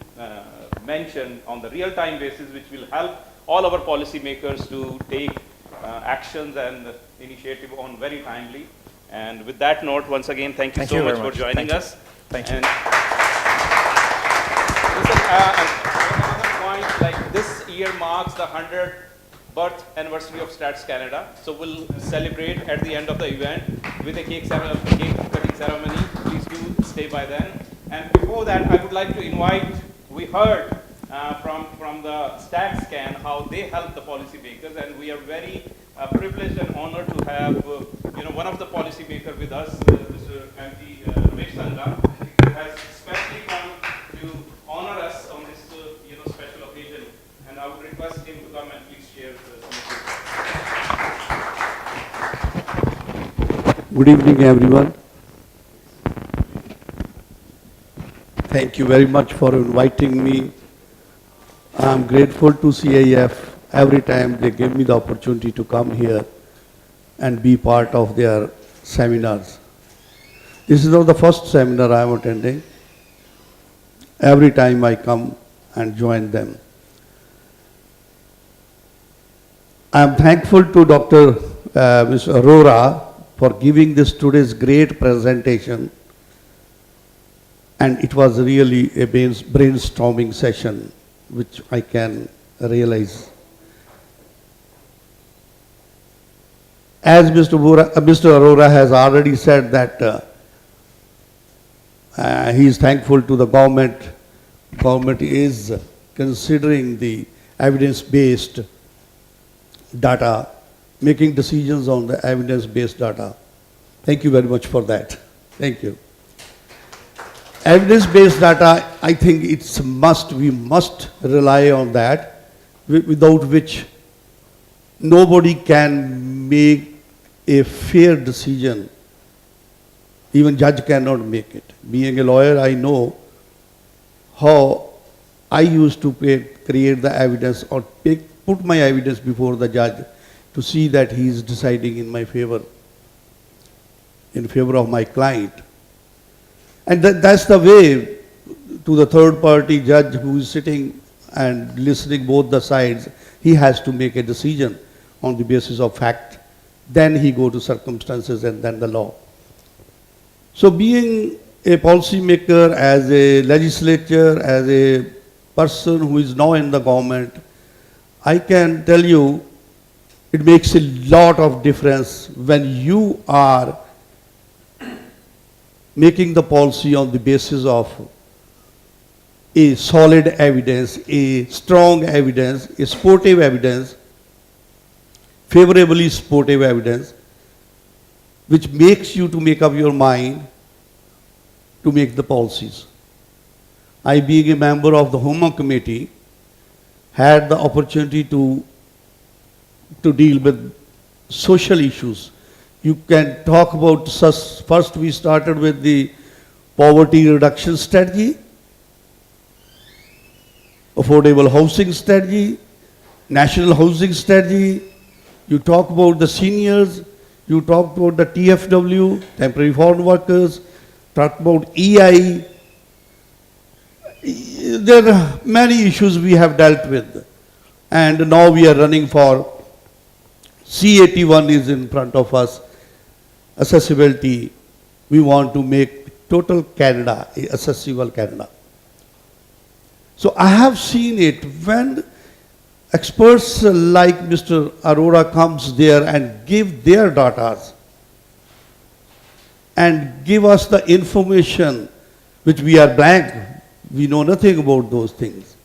mentioned on the real-time basis, which will help all our policymakers to take actions and initiative on very timely. And with that note, once again, thank you so much for joining us. Thank you. And listen, another point, like this year marks the 100th birth anniversary of Stats Canada. So we'll celebrate at the end of the event with a cake cutting ceremony. Please do stay by then. And before that, I would like to invite, we heard from the StatScan how they help the policymakers, and we are very privileged and honored to have one of the policymakers with us, Mr. MP Ramesh Sangha, who has especially come to honor us on this special occasion. And I would request him to come and please share some of his. Good evening, everyone. Thank you very much for inviting me. I'm grateful to CIF every time they give me the opportunity to come here and be part of their seminars. This is not the first seminar I'm attending. Every time I come and join them. I'm thankful to Dr. Ms. Arora for giving today's great presentation. And it was really a brainstorming session, which I can realize. As Mr. Arora has already said that he is thankful to the government. Government is considering the evidence-based data, making decisions on the evidence-based data. Thank you very much for that. Thank you. Evidence-based data, I think it's a must. We must rely on that, without which nobody can make a fair decision. Even judge cannot make it. Being a lawyer, I know how I used to create the evidence or put my evidence before the judge to see that he is deciding in my favor, in favor of my client. And that's the way to the third party judge who is sitting and listening both the sides. He has to make a decision on the basis of fact. Then he go to circumstances and then the law. So being a policymaker, as a legislator, as a person who is now in the government, I can tell you it makes a lot of difference when you are making the policy on the basis of a solid evidence, a strong evidence, a supportive evidence, favorably supportive evidence, which makes you to make up your mind to make the policies. I, being a member of the Home Committee, had the opportunity to deal with social issues. You can talk about, first we started with the poverty reduction strategy, affordable housing strategy, national housing strategy. You talk about the seniors, You talked about the TFW, temporary foreign workers, talked about EI. There are many issues we have dealt with. And now we are running for C81 is in front of us. Accessibility. We want to make total Canada accessible Canada. So I have seen it when experts like Mr. Arora comes there and give their data and give us the information which we are blank. We know nothing about those things.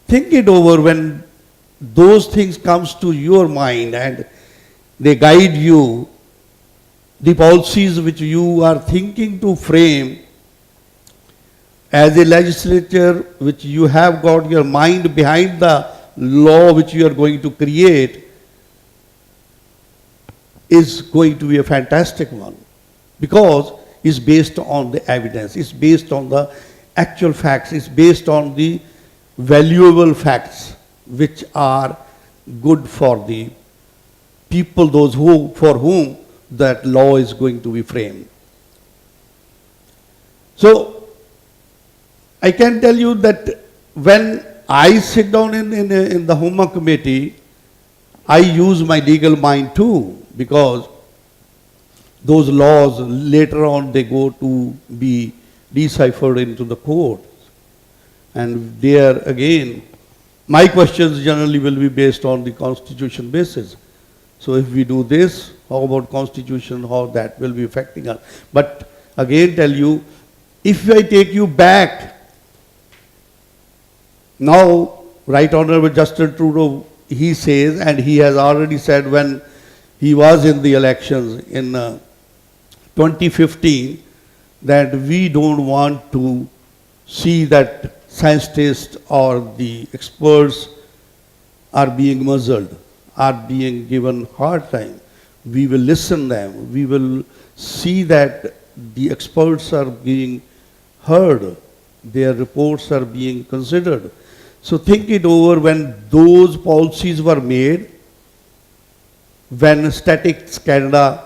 Think it over when those things comes to your mind and they guide you, the policies which you are thinking to frame as a legislature, which you have got your mind behind the law which you are going to create, is going to be a fantastic one, because it's based on the evidence, it's based on the actual facts, it's based on the valuable facts which are good for the people, those who, for whom that law is going to be framed. So I can tell you that when I sit down in the Home Committee, I use my legal mind too, because those laws later on they go to be deciphered into the courts. And there again, my questions generally will be based on the constitution basis. So if we do this, how about constitution, how that will be affecting us? But again tell you, if I take you back, now Right Honorable Justin Trudeau, he says, and he has already said when he was in the elections in 2015, that we don't want to see that scientists or the experts are being muzzled, are being given hard time. We will listen them. We will see that the experts are being heard. Their reports are being considered. So think it over when those policies were made, when Statistics Canada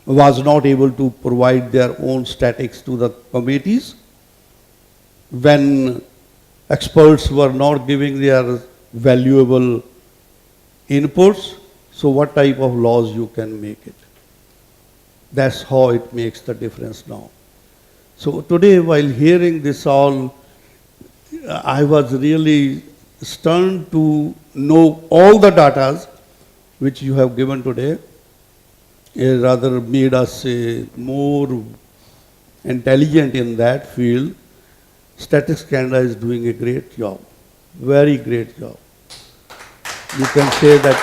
was not able to provide their own statistics to the committees, when experts were not giving their valuable inputs, so what type of laws you can make it? That's how it makes the difference now. So today, while hearing this all, I was really stunned to know all the data which you have given today. It rather made us more intelligent in that field. Statistics Canada is doing a great job, very great job. You can say that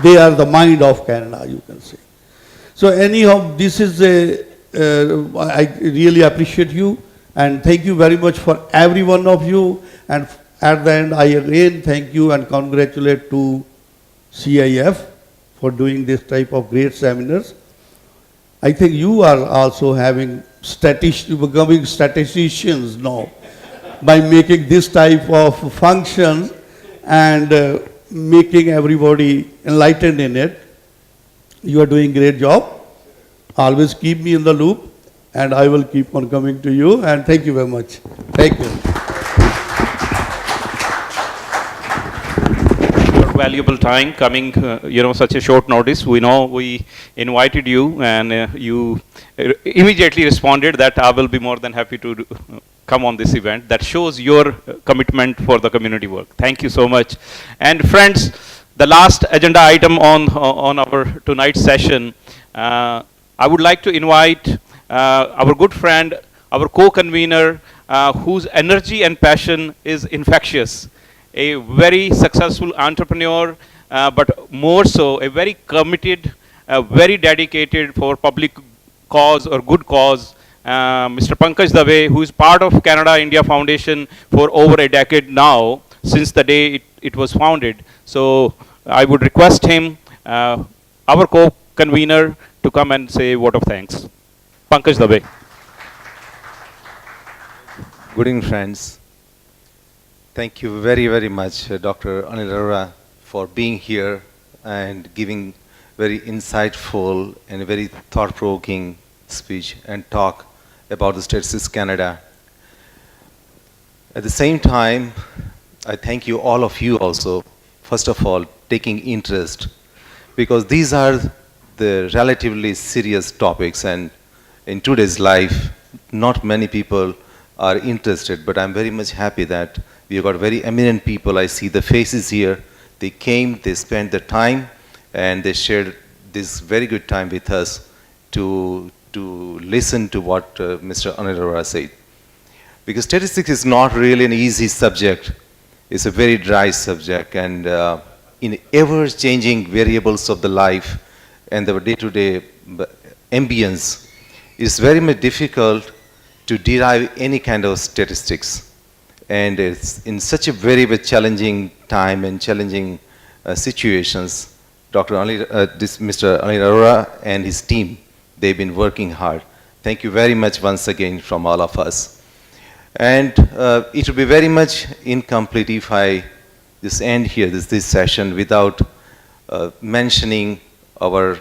they are the mind of Canada, you can say. So anyhow, this is I really appreciate you, and thank you very much for every one of you. And at the end, I again thank you and congratulate to CIF for doing this type of great seminars. I think you are also having becoming statisticians now by making this type of functions and making everybody enlightened in it. You are doing a great job. Always keep me in the loop, and I will keep on coming to you, and thank you very much. Thank you. Your valuable time coming, such a short notice. We know we invited you, and you immediately responded that I will be more than happy to come on this event. That shows your commitment for the community work. Thank you so much. And friends, the last agenda item on our tonight's session, I would like to invite our good friend, our co-convener, whose energy and passion is infectious, a very successful entrepreneur, but more so a very committed, very dedicated for public cause or good cause, Mr. Pankaj Dave, who is part of Canada India Foundation for over a decade now, since the day it was founded. So I would request him, our co-convener, to come and say a word of thanks. Pankaj Dave. Good evening, friends. Thank you very, very much, Dr. Anil Arora, for being here and giving very insightful and very thought-provoking speech and talk about the Statistics Canada. At the same time, I thank you, all of you also, first of all, taking interest, because these are the relatively serious topics, and in today's life, not many people are interested, but I'm very much happy that we've got very eminent people. I see the faces here. They came, they spent the time, and they shared this very good time with us to listen to what Mr. Anil Arora said. Because statistics is not really an easy subject. It's a very dry subject, and in ever-changing variables of the life and the day-to-day ambience, it's very much difficult to derive any kind of statistics. And it's in such a very, very challenging time and challenging situations, Mr. Anil Arora and his team, they've been working hard. Thank you very much once again from all of us. And it would be very much incomplete if I just end here, this session, without mentioning our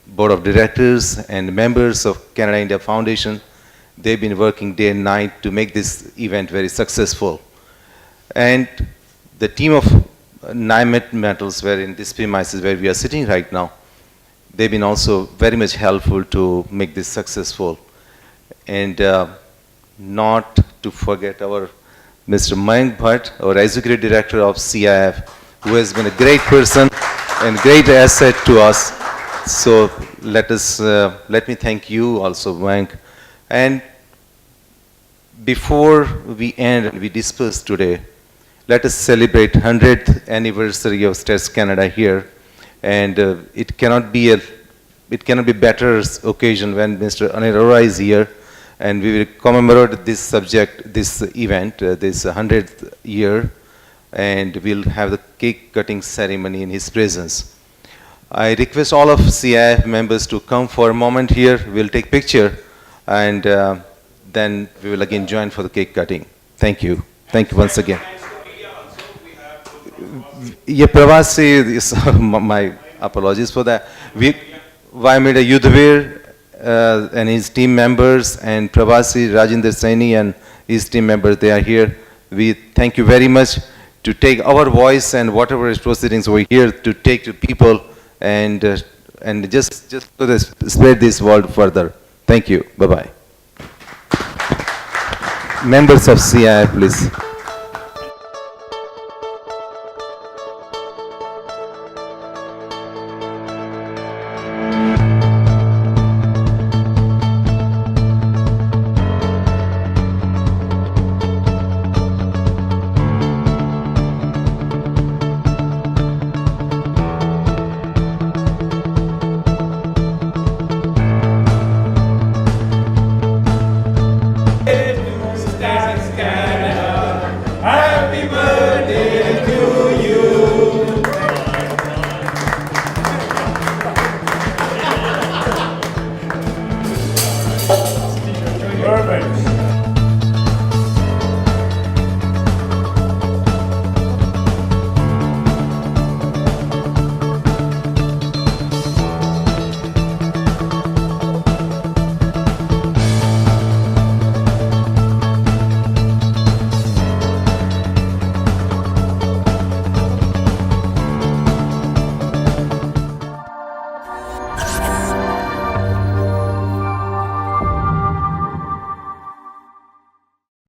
board of directors and members of Canada-India Foundation. They've been working day and night to make this event very successful. And the team of NIMET Metals, where in this premises where we are sitting right now, they've been also very much helpful to make this successful. And not to forget our Mr. Mayank Bhatt, our Executive Director of CIF, who has been a great person and great asset to us. So let me thank you also, Mayank. And before we end and we disperse today, let us celebrate 100th anniversary of Stats Canada here. And it cannot be better occasion when Mr. Anil Arora is here, and we will commemorate this subject, this event, this 100th year, and we'll have the cake cutting ceremony in his presence. I request all of CIF members to come for a moment here. We'll take picture, and then we will again join for the cake cutting. Thank you. Thank you once again. Yeah, Pravasi, my apologies for that. Vaimeda Yudhavir and his team members, and Pravasi Rajendra Saini and his team members, they are here. We thank you very much to take our voice and whatever is proceedings over here to take to people and just to spread this world further. Thank you. Bye-bye. Members of CIF, please.